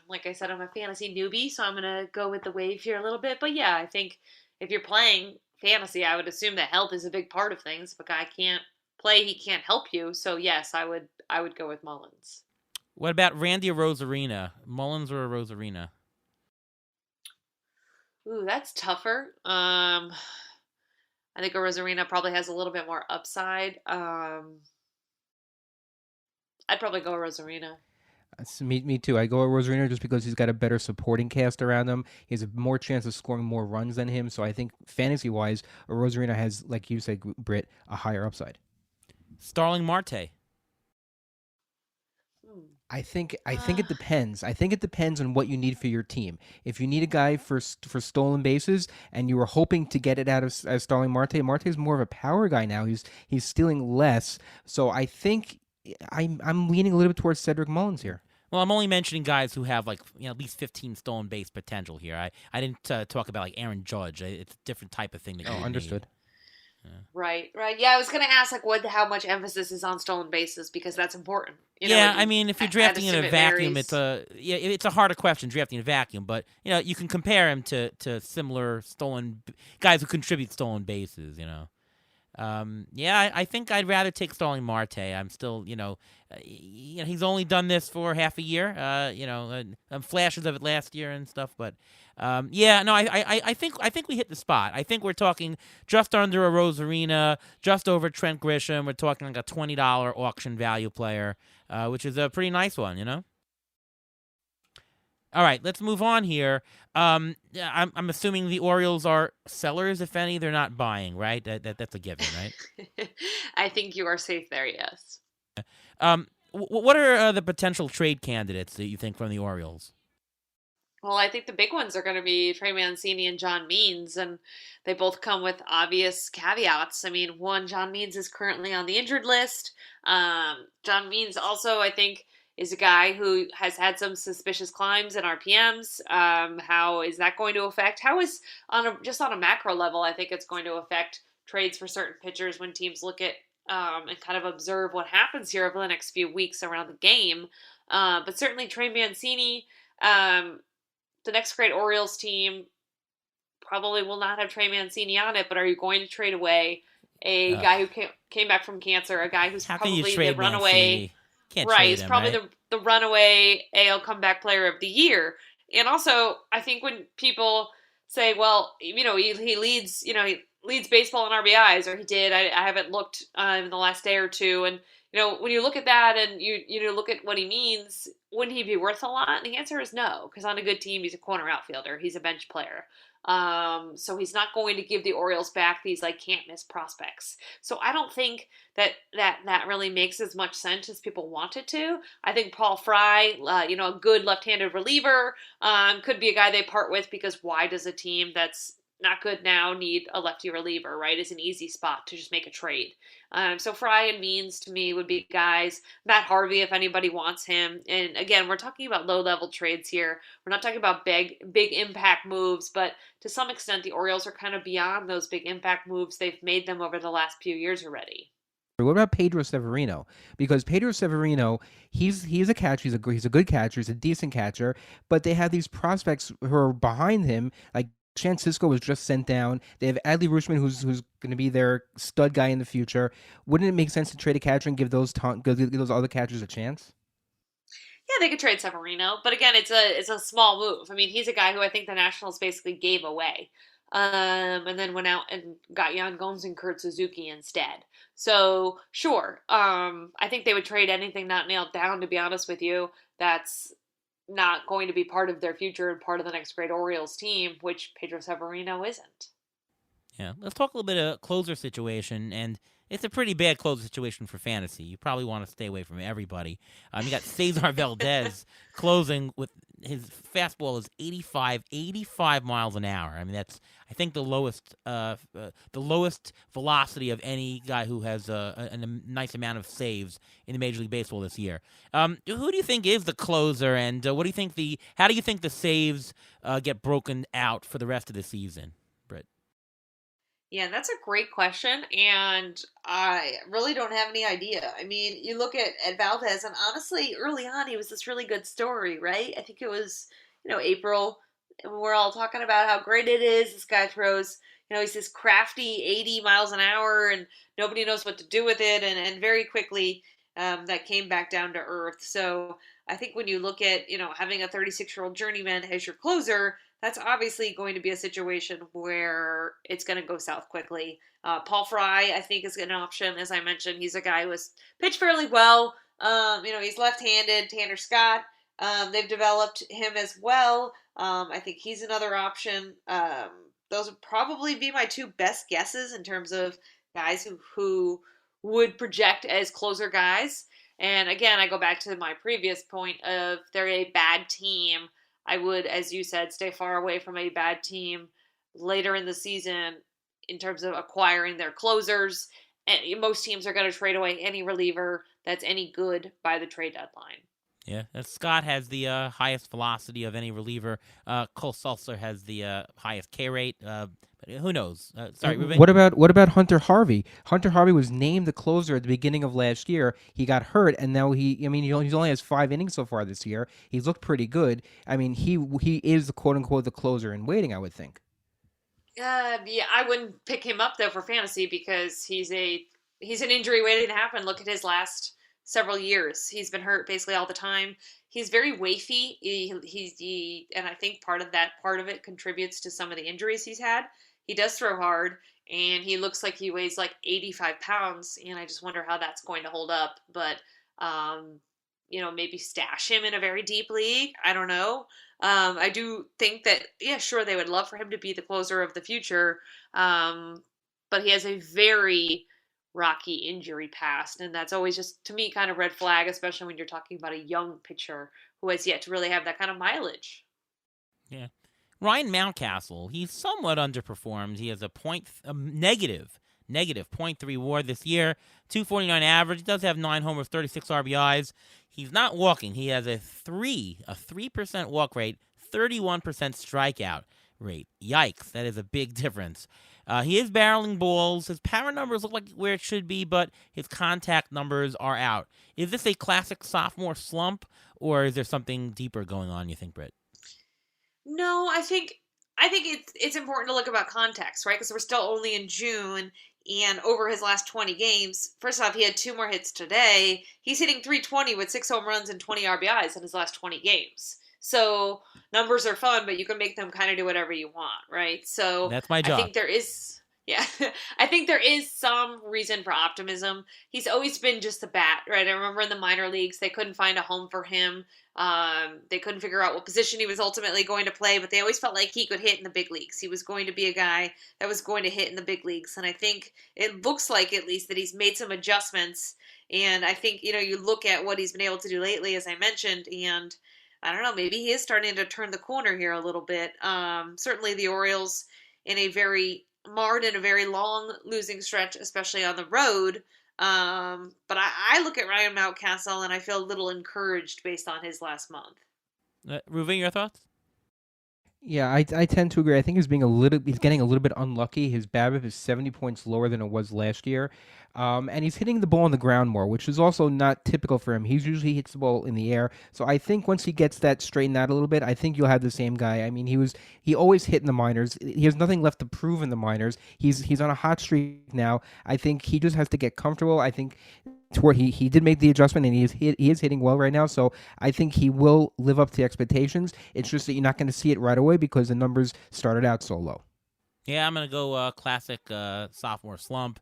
Like I said, I'm a fantasy newbie, so I'm gonna go with the wave here a little bit. But yeah, I think if you're playing fantasy, I would assume that health is a big part of things. If a guy can't play, he can't help you. So yes, I would go with Mullins. What about Randy Rosarina? Mullins or Rosarina? Ooh, that's tougher. I think a Rosarina probably has a little bit more upside. I'd probably go Rosarina. Me too. I go with Rosarino just because he's got a better supporting cast around him. He has a more chance of scoring more runs than him. So I think fantasy-wise, Rosarino has, like you said, Britt, a higher upside. Starling Marte. I think it depends. I think it depends on what you need for your team. If you need a guy for stolen bases and you were hoping to get it out of Starling Marte, Marte's more of a power guy now. He's stealing less. So I think I'm leaning a little bit towards Cedric Mullins here. Well, I'm only mentioning guys who have at least 15 stolen base potential here. I didn't talk about like Aaron Judge. It's a different type of thing that you would understood. need. Right. Yeah, I was gonna ask how much emphasis is on stolen bases because that's important. I mean, if you're drafting in a vacuum, varies. it's a harder question drafting in a vacuum. But you can compare him to similar stolen guys who contribute stolen bases. I think I'd rather take Starling Marte. I'm still, he's only done this for half a year. Flashes of it last year and stuff, but I think we hit the spot. I think we're talking just under a Rosarina, just over Trent Grisham. We're talking like a $20 auction value player, which is a pretty nice one, All right, let's move on here. I'm assuming the Orioles are sellers, if any. They're not buying, right? That's a given, right? I think you are safe there. Yes. What are the potential trade candidates that you think from the Orioles? Well, I think the big ones are going to be Trey Mancini and John Means, and they both come with obvious caveats. I mean, one, John Means is currently on the injured list. John Means also, I think, is a guy who has had some suspicious climbs in RPMs. How is that going to affect? How is just on a macro level? I think it's going to affect trades for certain pitchers when teams look at and kind of observe what happens here over the next few weeks around the game. But certainly Trey Mancini, the next great Orioles team probably will not have Trey Mancini on it. But are you going to trade away a guy who came back from cancer, a guy who's probably the runaway? Right, he's probably the runaway AL comeback player of the year. And also, I think when people say, well, he leads baseball in RBIs, or he did. I haven't looked in the last day or two. And, when you look at that and you look at what he means, wouldn't he be worth a lot? And the answer is no, because on a good team, he's a corner outfielder. He's a bench player. So he's not going to give the Orioles back these can't miss prospects. So I don't think that really makes as much sense as people want it to. I think Paul Fry, a good left-handed reliever, could be a guy they part with, because why does a team that's not good now need a lefty reliever, right? It's an easy spot to just make a trade. So Fry and Means to me would be guys. Matt Harvey, if anybody wants him. And again, we're talking about low-level trades here. We're not talking about big impact moves, but to some extent, the Orioles are kind of beyond those big impact moves. They've made them over the last few years already. What about Pedro Severino? Because Pedro Severino, he's a catcher. He's a good catcher. He's a decent catcher. But they have these prospects who are behind him, like Shan Cisco was just sent down. They have Adley Rutschman, who's going to be their stud guy in the future. Wouldn't it make sense to trade a catcher and give those other catchers a chance? Yeah, they could trade Severino, but again, it's a small move. I mean, he's a guy who I think the Nationals basically gave away, and then went out and got Yan Gomes and Kurt Suzuki instead. So sure, I think they would trade anything not nailed down. To be honest with you, that's not going to be part of their future and part of the next great Orioles team, which Pedro Severino isn't. Yeah, let's talk a little bit of closer situation, and it's a pretty bad closer situation for fantasy. You probably want to stay away from everybody. You got Cesar Valdez closing with his fastball is 85 miles an hour. I mean, that's I think the lowest velocity of any guy who has a nice amount of saves in the Major League Baseball this year. Who do you think is the closer, and what do you think how do you think the saves get broken out for the rest of the season, Britt? Yeah, that's a great question, and I really don't have any idea. I mean, you look at Valdez, and honestly, early on, he was this really good story, right? I think it was, April, and we're all talking about how great it is. This guy throws, he's this crafty 80 miles an hour, and nobody knows what to do with it, and very quickly, that came back down to earth. So I think when you look at, having a 36-year-old journeyman as your closer, that's obviously going to be a situation where it's going to go south quickly. Paul Fry, I think, is an option. As I mentioned, he's a guy who has pitched fairly well. He's left-handed. Tanner Scott, they've developed him as well. I think he's another option. Those would probably be my two best guesses in terms of guys who would project as closer guys. And again, I go back to my previous point of they're a bad team. I would, as you said, stay far away from a bad team later in the season in terms of acquiring their closers. And most teams are going to trade away any reliever that's any good by the trade deadline. Yeah, Scott has the highest velocity of any reliever. Cole Sulser has the highest K rate. But who knows? Sorry, Ruben. What about Hunter Harvey? Hunter Harvey was named the closer at the beginning of last year. He got hurt, and now he only has 5 innings so far this year. He's looked pretty good. I mean, he is the quote unquote the closer in waiting, I would think. Yeah, I wouldn't pick him up though for fantasy because he's an injury waiting to happen. Look at his last several years. He's been hurt basically all the time. He's very wafy. And I think part of it contributes to some of the injuries he's had. He does throw hard, and he looks like he weighs like 85 pounds, and I just wonder how that's going to hold up. But, maybe stash him in a very deep league. I don't know. I do think that, yeah, sure, they would love for him to be the closer of the future, but he has a very rocky injury past, and that's always just, to me, kind of red flag, especially when you're talking about a young pitcher who has yet to really have that kind of mileage. Yeah. Ryan Mountcastle, he's somewhat underperformed. He has a negative .3 WAR this year, 249 average. He does have 9 homers, 36 RBIs. He's not walking. He has a 3% walk rate, 31% strikeout rate. Yikes, that is a big difference. He is barreling balls. His power numbers look like where it should be, but his contact numbers are out. Is this a classic sophomore slump, or is there something deeper going on, you think, Britt? No, I think it's important to look about context, right? Because we're still only in June, and over his last 20 games, first off, he had 2 more hits today. He's hitting .320 with 6 home runs and 20 RBIs in his last 20 games. So numbers are fun, but you can make them kind of do whatever you want, right? So that's my job. I think there is, I think there is some reason for optimism. He's always been just a bat, right? I remember in the minor leagues, they couldn't find a home for him. They couldn't figure out what position he was ultimately going to play, but they always felt like he could hit in the big leagues. He was going to be a guy that was going to hit in the big leagues. And I think it looks like, at least, that he's made some adjustments. And I think, you look at what he's been able to do lately, as I mentioned, and I don't know, maybe he is starting to turn the corner here a little bit. Certainly the Orioles in a very long losing stretch, especially on the road. But I look at Ryan Mountcastle and I feel a little encouraged based on his last month. Ruven, your thoughts? Yeah, I tend to agree. I think he's getting a little bit unlucky. His BABIP is 70 points lower than it was last year. And he's hitting the ball on the ground more, which is also not typical for him. He usually hits the ball in the air. So I think once he gets that straightened out a little bit, I think you'll have the same guy. I mean, he always hit in the minors. He has nothing left to prove in the minors. He's on a hot streak now. I think he just has to get comfortable. I think to where he did make the adjustment, and he is hitting well right now. So I think he will live up to expectations. It's just that you're not going to see it right away because the numbers started out so low. Yeah, I'm going to go classic sophomore slump.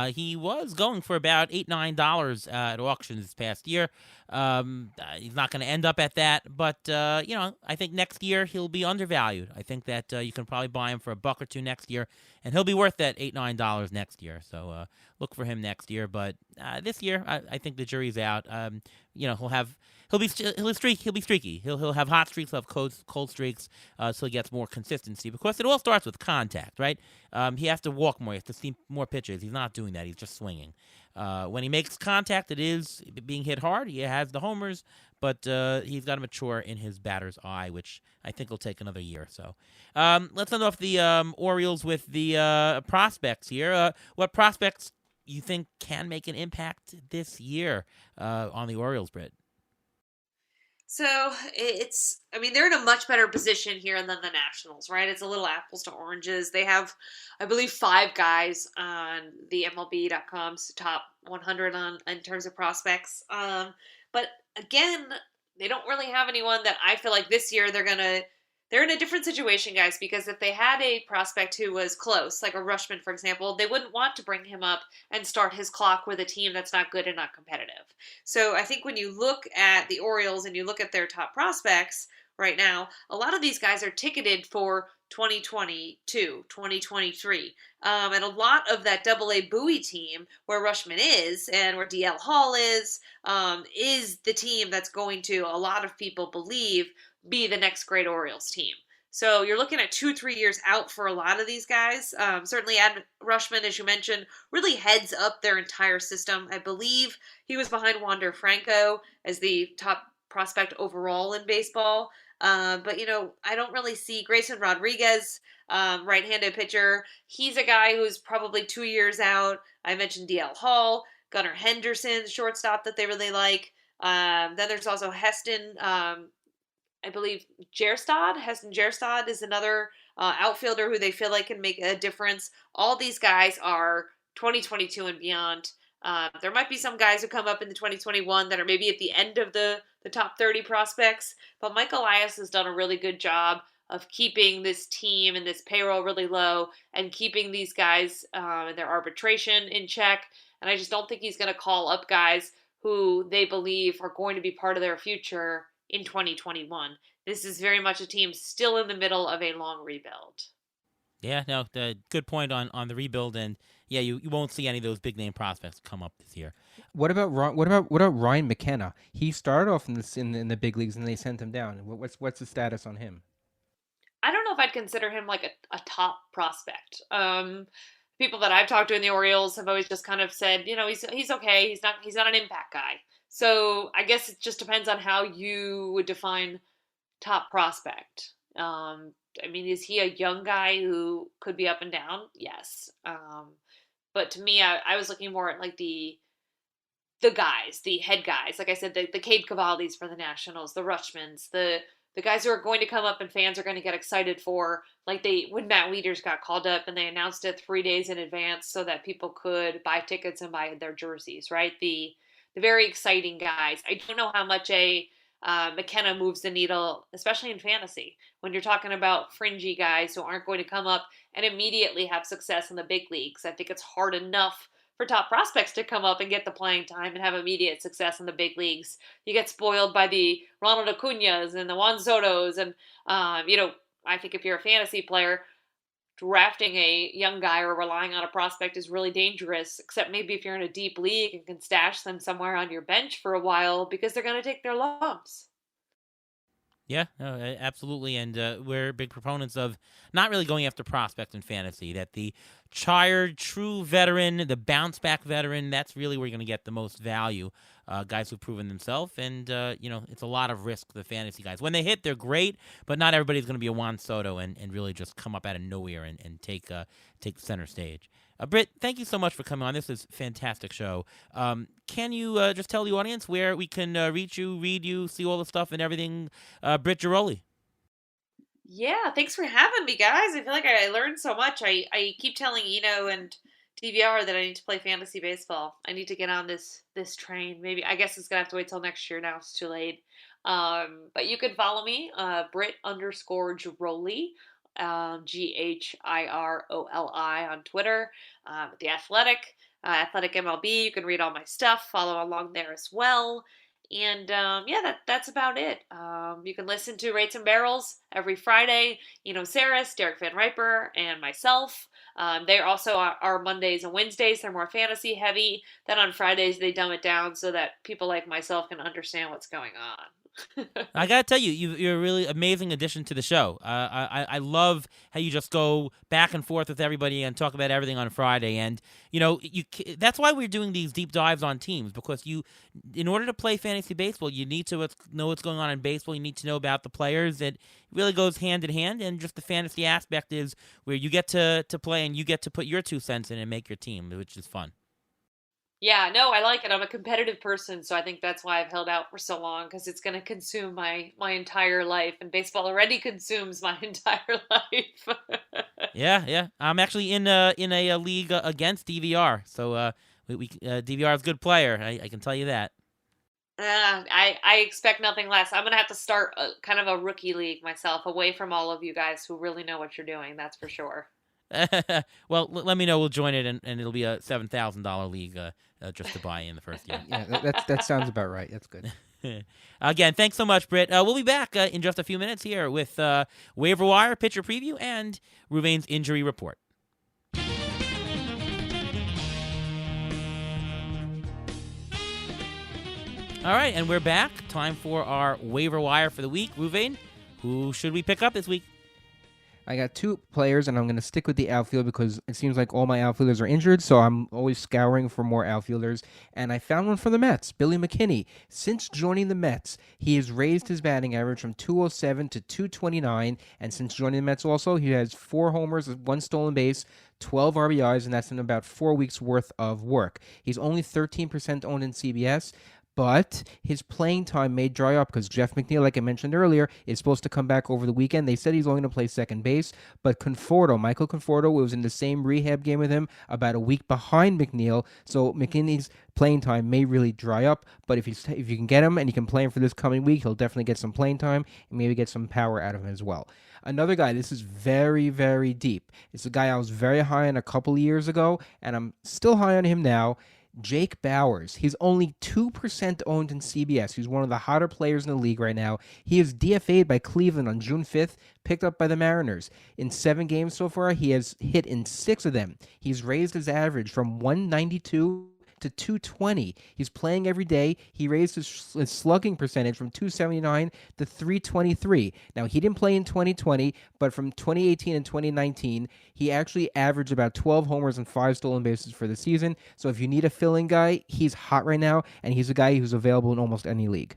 He was going for about $8-9 at auctions this past year. He's not going to end up at that, but I think next year he'll be undervalued. I think that you can probably buy him for $1 or $2 next year, and he'll be worth that $8-9 next year. So look for him next year. But this year, I think the jury's out. He'll have He'll be streaky. He'll have hot streaks, he'll have cold streaks, so he gets more consistency. Because it all starts with contact, right? He has to walk more. He has to see more pitches. He's not doing that. He's just swinging. When he makes contact, it is being hit hard. He has the homers, but he's got to mature in his batter's eye, which I think will take another year or so. Let's end off the Orioles with the prospects here. What prospects you think can make an impact this year on the Orioles, Britt? So they're in a much better position here than the Nationals, right? It's a little apples to oranges. They have, I believe, 5 guys on the MLB.com's top 100 in terms of prospects. But again, they don't really have anyone that I feel like this year they're in a different situation, guys, because if they had a prospect who was close, like a Rushman, for example, they wouldn't want to bring him up and start his clock with a team that's not good and not competitive. So I think when you look at the Orioles and you look at their top prospects right now, a lot of these guys are ticketed for 2022, 2023. And a lot of that AA Bowie team where Rushman is and where DL Hall is the team that's going to, a lot of people believe, be the next great Orioles team. So you're looking at 2-3 years out for a lot of these guys. Certainly Rushman, as you mentioned, really heads up their entire system. I believe he was behind Wander Franco as the top prospect overall in baseball. But I don't really see Grayson Rodriguez, right-handed pitcher. He's a guy who's probably 2 years out. I mentioned DL Hall, Gunnar Henderson, shortstop that they really like. Then there's also Heston, I believe Heston Jerstad is another outfielder who they feel like can make a difference. All these guys are 2022 and beyond. There might be some guys who come up in the 2021 that are maybe at the end of the top 30 prospects, but Mike Elias has done a really good job of keeping this team and this payroll really low and keeping these guys and their arbitration in check. And I just don't think he's going to call up guys who they believe are going to be part of their future in 2021. This is very much a team still in the middle of a long rebuild. Yeah, no, good point on the rebuild, and yeah, you won't see any of those big name prospects come up this year. What about Ryan McKenna? He started off in the big leagues and they sent him down. What's the status on him? I don't know if I'd consider him like a top prospect. People that I've talked to in the Orioles have always just kind of said, he's okay. He's not an impact guy. So I guess it just depends on how you would define top prospect. Is he a young guy who could be up and down? Yes. But to me, I was looking more at like the guys, the head guys. Like I said, the Cade Cavaldis for the Nationals, the Rushmans, the guys who are going to come up and fans are going to get excited for, like when Matt Wieters got called up and they announced it 3 days in advance so that people could buy tickets and buy their jerseys, right? The very exciting guys. I don't know how much a McKenna moves the needle, especially in fantasy, when you're talking about fringy guys who aren't going to come up and immediately have success in the big leagues. I think it's hard enough for top prospects to come up and get the playing time and have immediate success in the big leagues. You get spoiled by the Ronald Acuñas and the Juan Sotos. And, I think if you're a fantasy player, drafting a young guy or relying on a prospect is really dangerous, except maybe if you're in a deep league and can stash them somewhere on your bench for a while because they're going to take their lumps. Yeah, no, absolutely, and we're big proponents of not really going after prospects in fantasy. That the tired, true veteran, the bounce-back veteran, that's really where you're going to get the most value. Guys who've proven themselves, and it's a lot of risk for the fantasy guys. When they hit, they're great, but not everybody's going to be a Juan Soto and really just come up out of nowhere and take center stage. Britt, thank you so much for coming on. This is a fantastic show. Can you just tell the audience where we can reach you, read you, see all the stuff and everything? Britt Ghiroli. Yeah, thanks for having me, guys. I feel like I learned so much. I keep telling Eno and DVR that I need to play fantasy baseball. I need to get on this train. Maybe, I guess it's going to have to wait till next year now. It's too late. But you can follow me, Britt_Ghiroli. GHIROLI on Twitter, The Athletic, Athletic MLB. You can read all my stuff, follow along there as well. And that's about it. You can listen to Rates and Barrels every Friday. Saris, Derek Van Riper, and myself. They also are Mondays and Wednesdays. They're more fantasy heavy. Then on Fridays, they dumb it down so that people like myself can understand what's going on. I gotta tell you, you're a really amazing addition to the show. I love how you just go back and forth with everybody and talk about everything on Friday. And that's why we're doing these deep dives on teams, because in order to play fantasy baseball, you need to know what's going on in baseball. You need to know about the players. It really goes hand in hand. And just the fantasy aspect is where you get to play and you get to put your 2 cents in and make your team, which is fun. Yeah, no, I like it. I'm a competitive person, so I think that's why I've held out for so long, because it's going to consume my entire life, and baseball already consumes my entire life. Yeah. I'm actually in a league against DVR, so DVR is a good player. I can tell you that. I expect nothing less. I'm going to have to start kind of a rookie league myself, away from all of you guys who really know what you're doing. That's for sure. Well, let me know. We'll join it, and it'll be a $7,000 league just to buy in the first year. Yeah, that sounds about right. That's good. Again, thanks so much, Britt. We'll be back in just a few minutes here with waiver wire, pitcher preview, and Ruvain's injury report. All right, and we're back. Time for our waiver wire for the week. Ruvain, who should we pick up this week? I got 2 players, and I'm going to stick with the outfield because it seems like all my outfielders are injured, so I'm always scouring for more outfielders. And I found one for the Mets, Billy McKinney. Since joining the Mets, he has raised his batting average from 207 to 229, and since joining the Mets also, he has 4 homers, 1 stolen base, 12 RBIs, and that's in about 4 weeks' worth of work. He's only 13% owned in CBS, but his playing time may dry up because Jeff McNeil, like I mentioned earlier, is supposed to come back over the weekend. They said he's only going to play second base, but Michael Conforto was in the same rehab game with him, about a week behind McNeil, so McKinney's playing time may really dry up, but if you can get him and you can play him for this coming week, he'll definitely get some playing time and maybe get some power out of him as well. Another guy, this is very, very deep. It's a guy I was very high on a couple of years ago, and I'm still high on him now. Jake Bauers. He's only 2% owned in CBS. He's one of the hotter players in the league right now. He is DFA'd by Cleveland on June 5th, picked up by the Mariners. In 7 games so far, he has hit in 6 of them. He's raised his average from 192 to 220. He's playing every day. He raised his slugging percentage from 279 to 323. Now, he didn't play in 2020, but from 2018 and 2019, he actually averaged about 12 homers and 5 stolen bases for the season. So if you need a fill-in guy, he's hot right now, and he's a guy who's available in almost any league.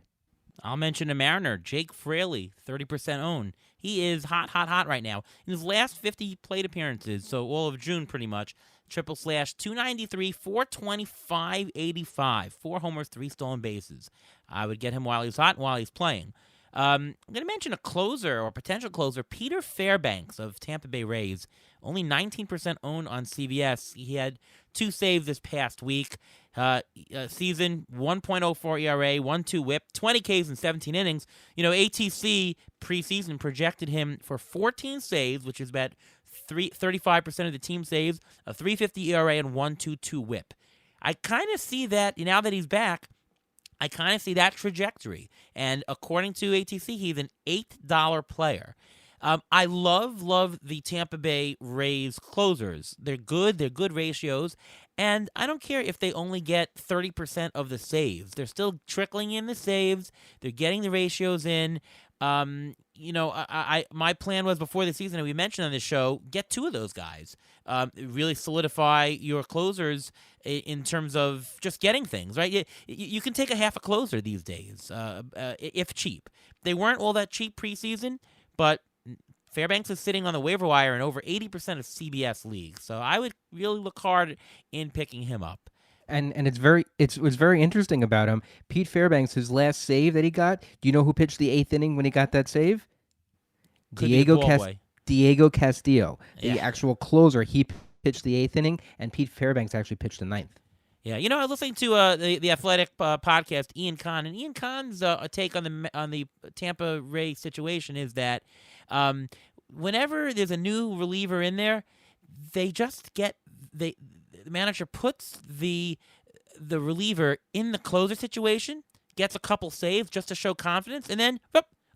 I'll mention a Mariner, Jake Fraley, 30% owned. He is hot right now. In his last 50 plate appearances, so all of June pretty much, triple slash 293, 425, 85. 4 homers, 3 stolen bases. I would get him while he's hot and while he's playing. I'm going to mention a closer or potential closer, Peter Fairbanks of Tampa Bay Rays. Only 19% owned on CBS. He had 2 saves this past week. Season 1.04 ERA, 1.2 WHIP, 20 Ks in 17 innings. ATC preseason projected him for 14 saves, which is about 35% of the team saves, a 3.50 ERA, and 1.22 WHIP. I kind of see that now that he's back. I kind of see that trajectory. And according to ATC, he's an $8 player. I love the Tampa Bay Rays closers. They're good ratios, and I don't care if they only get 30% of the saves. They're still trickling in the saves. They're getting the ratios in. My plan was before the season, and we mentioned on the show, get 2 of those guys. Really solidify your closers in terms of just getting things, right? You can take a half a closer these days, if cheap. They weren't all that cheap preseason, but Fairbanks is sitting on the waiver wire in over 80% of CBS leagues, so I would really look hard in picking him up. And what's very interesting about him. Pete Fairbanks, his last save that he got. Do you know who pitched the 8th inning when he got that save? Diego Castillo, the actual closer. He pitched the 8th inning, and Pete Fairbanks actually pitched the 9th. Yeah, I was listening to the Athletic podcast, Ian Kahn, and Ian Kahn's take on the Tampa Ray situation is that whenever there's a new reliever in there, they just the manager puts the reliever in the closer situation, gets a couple saves just to show confidence, and then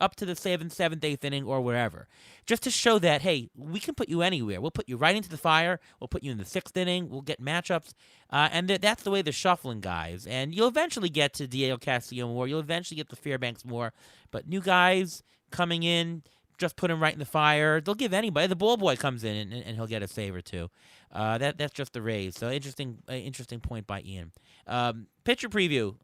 up to the seventh, eighth inning, or wherever, just to show that, hey, we can put you anywhere. We'll put you right into the fire. We'll put you in the sixth inning. We'll get matchups, and that's the way they're shuffling guys. And you'll eventually get to Diego Castillo more. You'll eventually get to Fairbanks more. But new guys coming in, just put him right in the fire. They'll give anybody. The ball boy comes in and he'll get a save or two. That's just the Rays. So interesting point by Ian. Pitcher preview.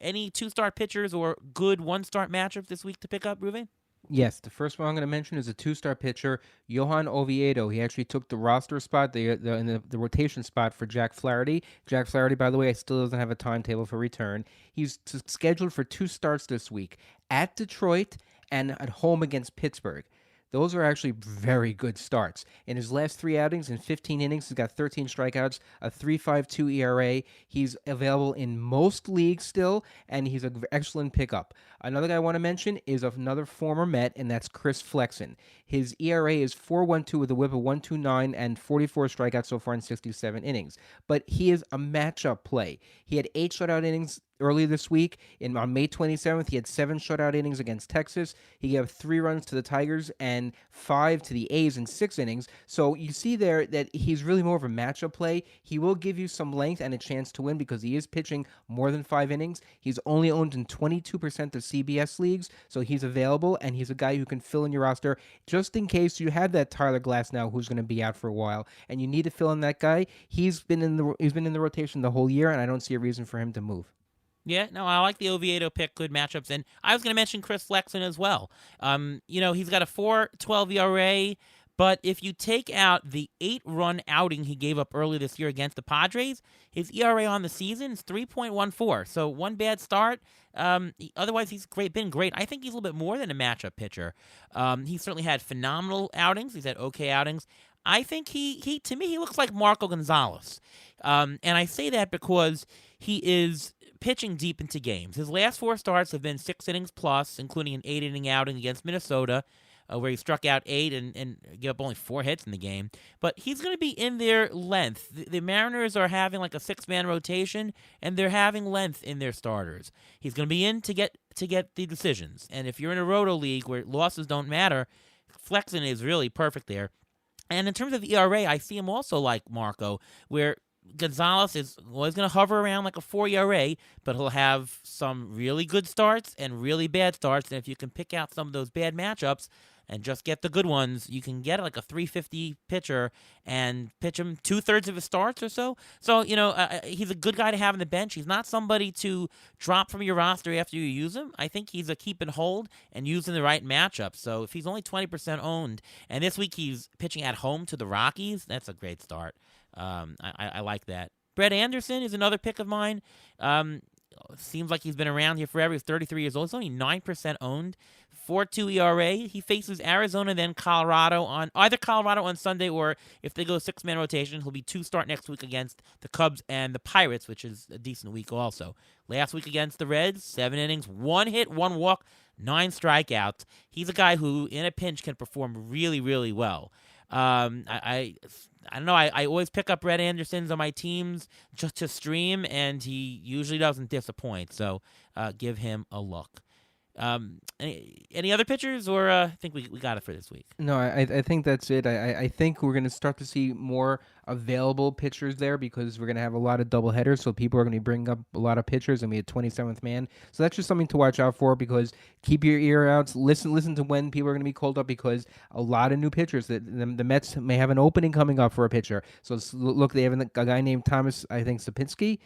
Any 2-start pitchers or good 1-start matchups this week to pick up, Ruven? Yes, the first one I'm going to mention is a 2-star pitcher, Johan Oviedo. He actually took the roster spot, the rotation spot for Jack Flaherty. Jack Flaherty, by the way, still doesn't have a timetable for return. He's scheduled for 2 starts this week at Detroit and at home against Pittsburgh. Those are actually very good starts. In his last 3 outings, in 15 innings, he's got 13 strikeouts, a 3.52 ERA. He's available in most leagues still, and he's an excellent pickup. Another guy I want to mention is another former Met, and that's Chris Flexen. His ERA is 4.12 with a whip of 1.29 and 44 strikeouts so far in 67 innings. But he is a matchup play. He had 8 shutout innings earlier this week. On May 27th, he had 7 shutout innings against Texas. He gave 3 runs to the Tigers and 5 to the A's in 6 innings. So you see there that he's really more of a matchup play. He will give you some length and a chance to win because he is pitching more than 5 innings. He's only owned in 22% of CBS leagues, so he's available, and he's a guy who can fill in your roster just in case you have that Tyler Glasnow who's going to be out for a while, and you need to fill in that guy. He's been in the rotation the whole year, and I don't see a reason for him to move. Yeah, no, I like the Oviedo pick. Good matchups. And I was going to mention Chris Flexen as well. He's got a 4.12 ERA, but if you take out the 8-run outing he gave up earlier this year against the Padres, his ERA on the season is 3.14. So one bad start. Otherwise, he's been great. I think he's a little bit more than a matchup pitcher. He certainly had phenomenal outings. He's had okay outings. I think he to me, he looks like Marco Gonzalez. And I say that because he is pitching deep into games. His last 4 starts have been 6 innings plus, including an 8-inning outing against Minnesota, where he struck out 8 and gave up only 4 hits in the game. But he's going to be in their length. The Mariners are having like a 6-man rotation, and they're having length in their starters. He's going to be in to get the decisions. And if you're in a roto league where losses don't matter, Flexen is really perfect there. And in terms of ERA, I see him also like Marco, where Gonzalez is always going to hover around like a 4 ERA, but he'll have some really good starts and really bad starts. And if you can pick out some of those bad matchups and just get the good ones, you can get like a 350 pitcher and pitch him 2/3 of his starts or so. So, he's a good guy to have on the bench. He's not somebody to drop from your roster after you use him. I think he's a keep and hold and using the right matchup. So if he's only 20% owned, and this week he's pitching at home to the Rockies, that's a great start. I like that. Brett Anderson is another pick of mine. Seems like he's been around here forever. He's 33 years old. He's only 9% owned. 4.2 ERA. He faces Arizona, then Colorado on Sunday, or if they go 6-man rotation, he'll be 2-start next week against the Cubs and the Pirates, which is a decent week also. Last week against the Reds, 7 innings, 1 hit, 1 walk, 9 strikeouts. He's a guy who, in a pinch, can perform really, really well. I don't know. I always pick up Brett Anderson's on my teams just to stream, and he usually doesn't disappoint. So give him a look. Any other pitchers, or I think we got it for this week? No, I think that's it. I think we're going to start to see more available pitchers there because we're going to have a lot of doubleheaders, so people are going to be bringing up a lot of pitchers, and we had 27th man. So that's just something to watch out for because keep your ear out. Listen to when people are going to be called up because a lot of new pitchers. The Mets may have an opening coming up for a pitcher. So look, they have a guy named Thomas, I think, Sapinski.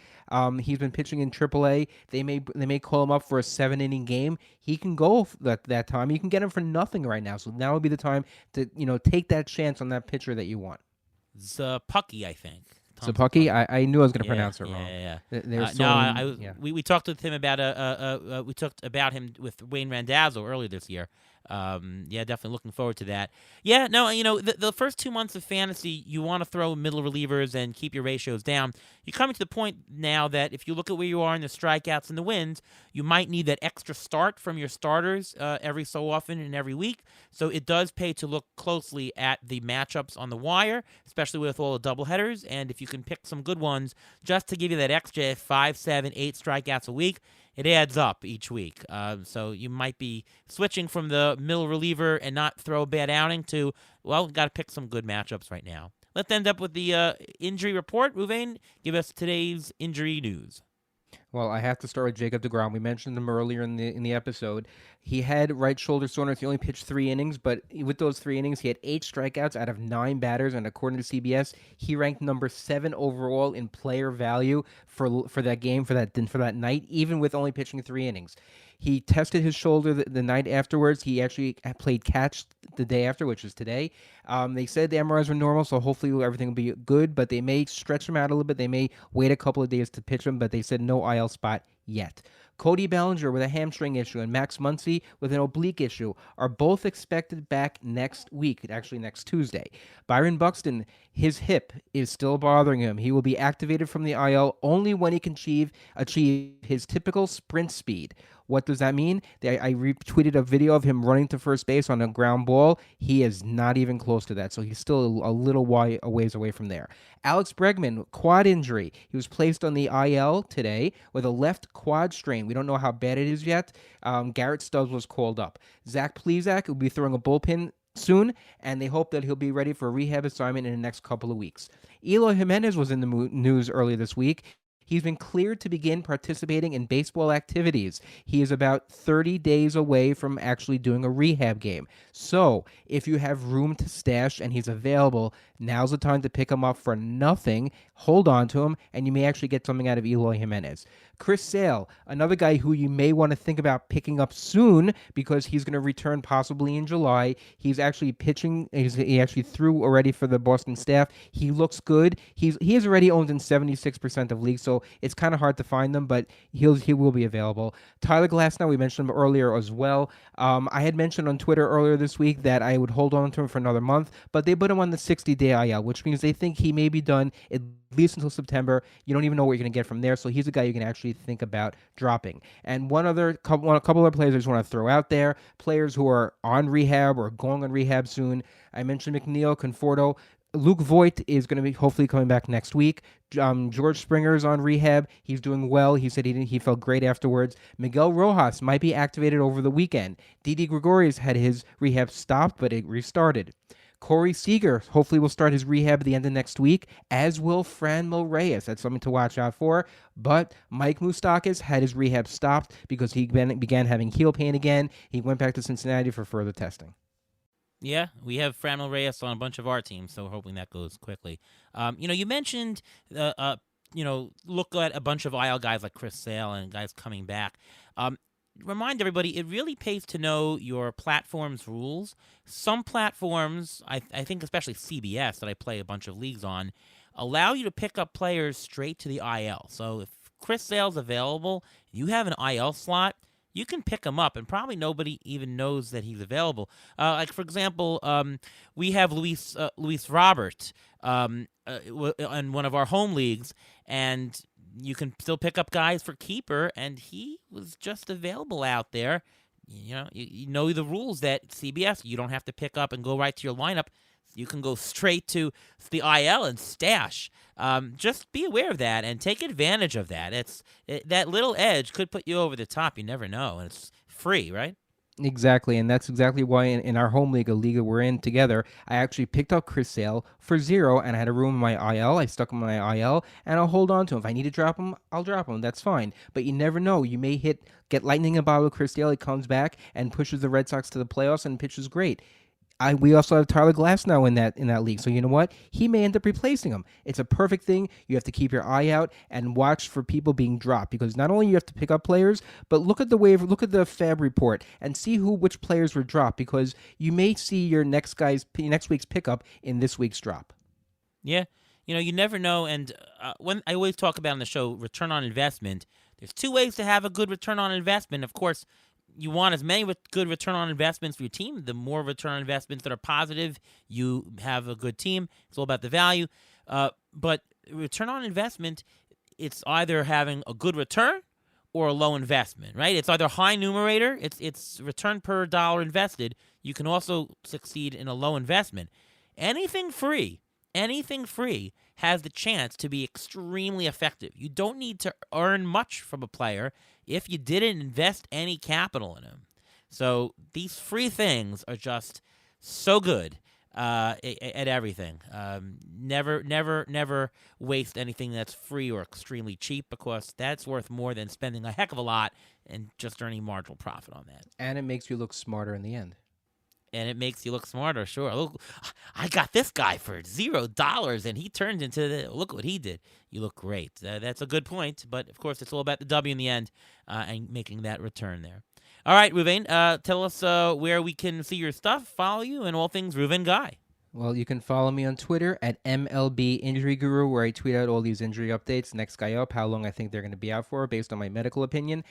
He's been pitching in AAA. They may call him up for a 7-inning game. He can go that time. You can get him for nothing right now. So now would be the time to take that chance on that pitcher that you want. Zapucki, I think. Zapucki? I knew I was going to pronounce it wrong. Yeah. We talked with him about we talked about him with Wayne Randazzo earlier this year. Definitely looking forward to that. Yeah, no, the first 2 months of fantasy, you want to throw middle relievers and keep your ratios down. You're coming to the point now that if you look at where you are in the strikeouts and the wins, you might need that extra start from your starters every so often and every week. So it does pay to look closely at the matchups on the wire, especially with all the doubleheaders. And if you can pick some good ones just to give you that extra 5, 7, 8 strikeouts a week, it adds up each week. So you might be switching from the middle reliever and not throw a bad outing to, well, got to pick some good matchups right now. Let's end up with the injury report. Ruvain, give us today's injury news. Well, I have to start with Jacob deGrom. We mentioned him earlier in the episode. He had right shoulder soreness. He only pitched 3 innings, but with those 3 innings, he had 8 strikeouts out of 9 batters. And according to CBS, he ranked number 7 overall in player value for that game for that night, even with only pitching 3 innings. He tested his shoulder the night afterwards. He actually played catch the day after, which is today. They said the MRIs were normal, so hopefully everything will be good, but they may stretch him out a little bit. They may wait a couple of days to pitch him, but they said no IL spot yet. Cody Bellinger with a hamstring issue and Max Muncy with an oblique issue are both expected back next week, actually next Tuesday. Byron Buxton, his hip is still bothering him. He will be activated from the IL only when he can achieve his typical sprint speed. What does that mean? I retweeted a video of him running to first base on a ground ball. He is not even close to that, so he's still a little ways away from there. Alex Bregman, quad injury. He was placed on the IL today with a left quad strain. We don't know how bad it is yet. Garrett Stubbs was called up. Zach Plesac will be throwing a bullpen soon, and they hope that he'll be ready for a rehab assignment in the next couple of weeks. Eloy Jimenez was in the news earlier this week. He's been cleared to begin participating in baseball activities. He is about 30 days away from actually doing a rehab game. So, if you have room to stash and he's available, now's the time to pick him up for nothing. Hold on to him, and you may actually get something out of Eloy Jimenez. Chris Sale, another guy who you may want to think about picking up soon because he's going to return possibly in July. He's actually pitching. He actually threw already for the Boston staff. He looks good. He is already owned in 76% of leagues, so it's kind of hard to find them, but he will be available. Tyler Glasnow, we mentioned him earlier as well. I had mentioned on Twitter earlier this week that I would hold on to him for another month, but they put him on the 60-day IL, which means they think he may be done at least until September. You don't even know what you're going to get from there, so he's a guy you can actually think about dropping. And a couple other players I just want to throw out there, players who are on rehab or going on rehab soon. I mentioned McNeil, Conforto. Luke Voigt is going to be hopefully coming back next week. George Springer is on rehab. He's doing well. He said he felt great afterwards. Miguel Rojas might be activated over the weekend. Didi Gregorius had his rehab stopped, but it restarted. Corey Seager hopefully will start his rehab at the end of next week, as will Franmil Reyes. That's something to watch out for. But Mike Moustakas had his rehab stopped because he began having heel pain again. He went back to Cincinnati for further testing. Yeah, we have Franmil Reyes on a bunch of our teams, so we're hoping that goes quickly. You mentioned, look at a bunch of IL guys like Chris Sale and guys coming back. Remind everybody, it really pays to know your platform's rules. Some platforms, I think especially CBS, that I play a bunch of leagues on, allow you to pick up players straight to the IL. So if Chris Sale's available, you have an IL slot, you can pick him up, and probably nobody even knows that he's available. Like, for example, we have Luis Robert in one of our home leagues, and you can still pick up guys for keeper, and he was just available out there. You know the rules that CBS, you don't have to pick up and go right to your lineup. You can go straight to the IL and stash. Just be aware of that and take advantage of that. That little edge could put you over the top. You never know, and it's free, right? Exactly, and that's exactly why in our home league, a league that we're in together, I actually picked up Chris Sale for 0, and I had a room in my IL. I stuck him in my IL, and I'll hold on to him. If I need to drop him, I'll drop him. That's fine. But you never know. You may get lightning in a bottle with Chris Sale. He comes back and pushes the Red Sox to the playoffs and pitches great. We also have Tyler Glasnow in that league. So you know what? He may end up replacing him. It's a perfect thing. You have to keep your eye out and watch for people being dropped, because not only you have to pick up players, but look at the FAB report and see which players were dropped, because you may see your next week's pickup in this week's drop. Yeah. You never know. And when I always talk about on the show, return on investment, there's 2 ways to have a good return on investment. Of course, you want as many good return on investments for your team. The more return on investments that are positive, you have a good team. It's all about the value. But return on investment, it's either having a good return or a low investment, right? It's either high numerator, it's return per dollar invested. You can also succeed in a low investment. Anything free has the chance to be extremely effective. You don't need to earn much from a player. if you didn't invest any capital in them. So these free things are just so good at everything. Never waste anything that's free or extremely cheap, because that's worth more than spending a heck of a lot and just earning marginal profit on that. And it makes you look smarter in the end. And it makes you look smarter, sure. Look, I got this guy for $0, and he turned into look what he did. You look great. That's a good point, but of course it's all about the W in the end and making that return there. All right, Ruvain, tell us where we can see your stuff, follow you, and all things Ruvain Guy. Well, you can follow me on Twitter at MLB Injury Guru, where I tweet out all these injury updates, next guy up, how long I think they're going to be out for based on my medical opinion.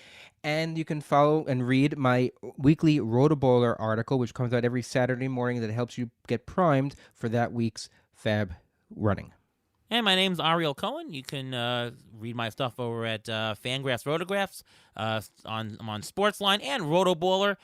And you can follow and read my weekly Rotoballer article, which comes out every Saturday morning, that helps you get primed for that week's Fab running. And my name's Ariel Cohen. You can read my stuff over at Fangraphs Rotographs. I'm on Sportsline and Rotoballer.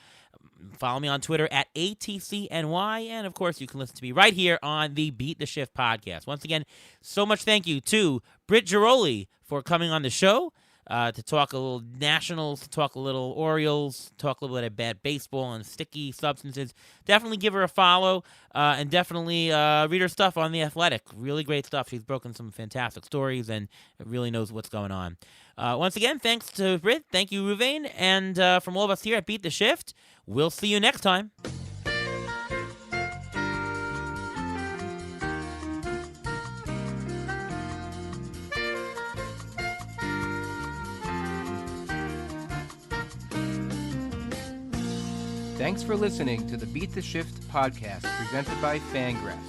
Follow me on Twitter at ATCNY. And, of course, you can listen to me right here on the Beat the Shift podcast. Once again, so much thank you to Britt Ghiroli for coming on the show to talk a little Nationals, to talk a little Orioles, talk a little bit about baseball and sticky substances. Definitely give her a follow and definitely read her stuff on The Athletic. Really great stuff. She's broken some fantastic stories and really knows what's going on. Once again, thanks to Britt. Thank you, Ruvain. And from all of us here at Beat the Shift, we'll see you next time. Thanks for listening to the Beat the Shift podcast presented by Fangraphs.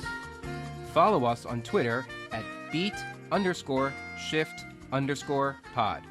Follow us on Twitter at beat_shift_pod.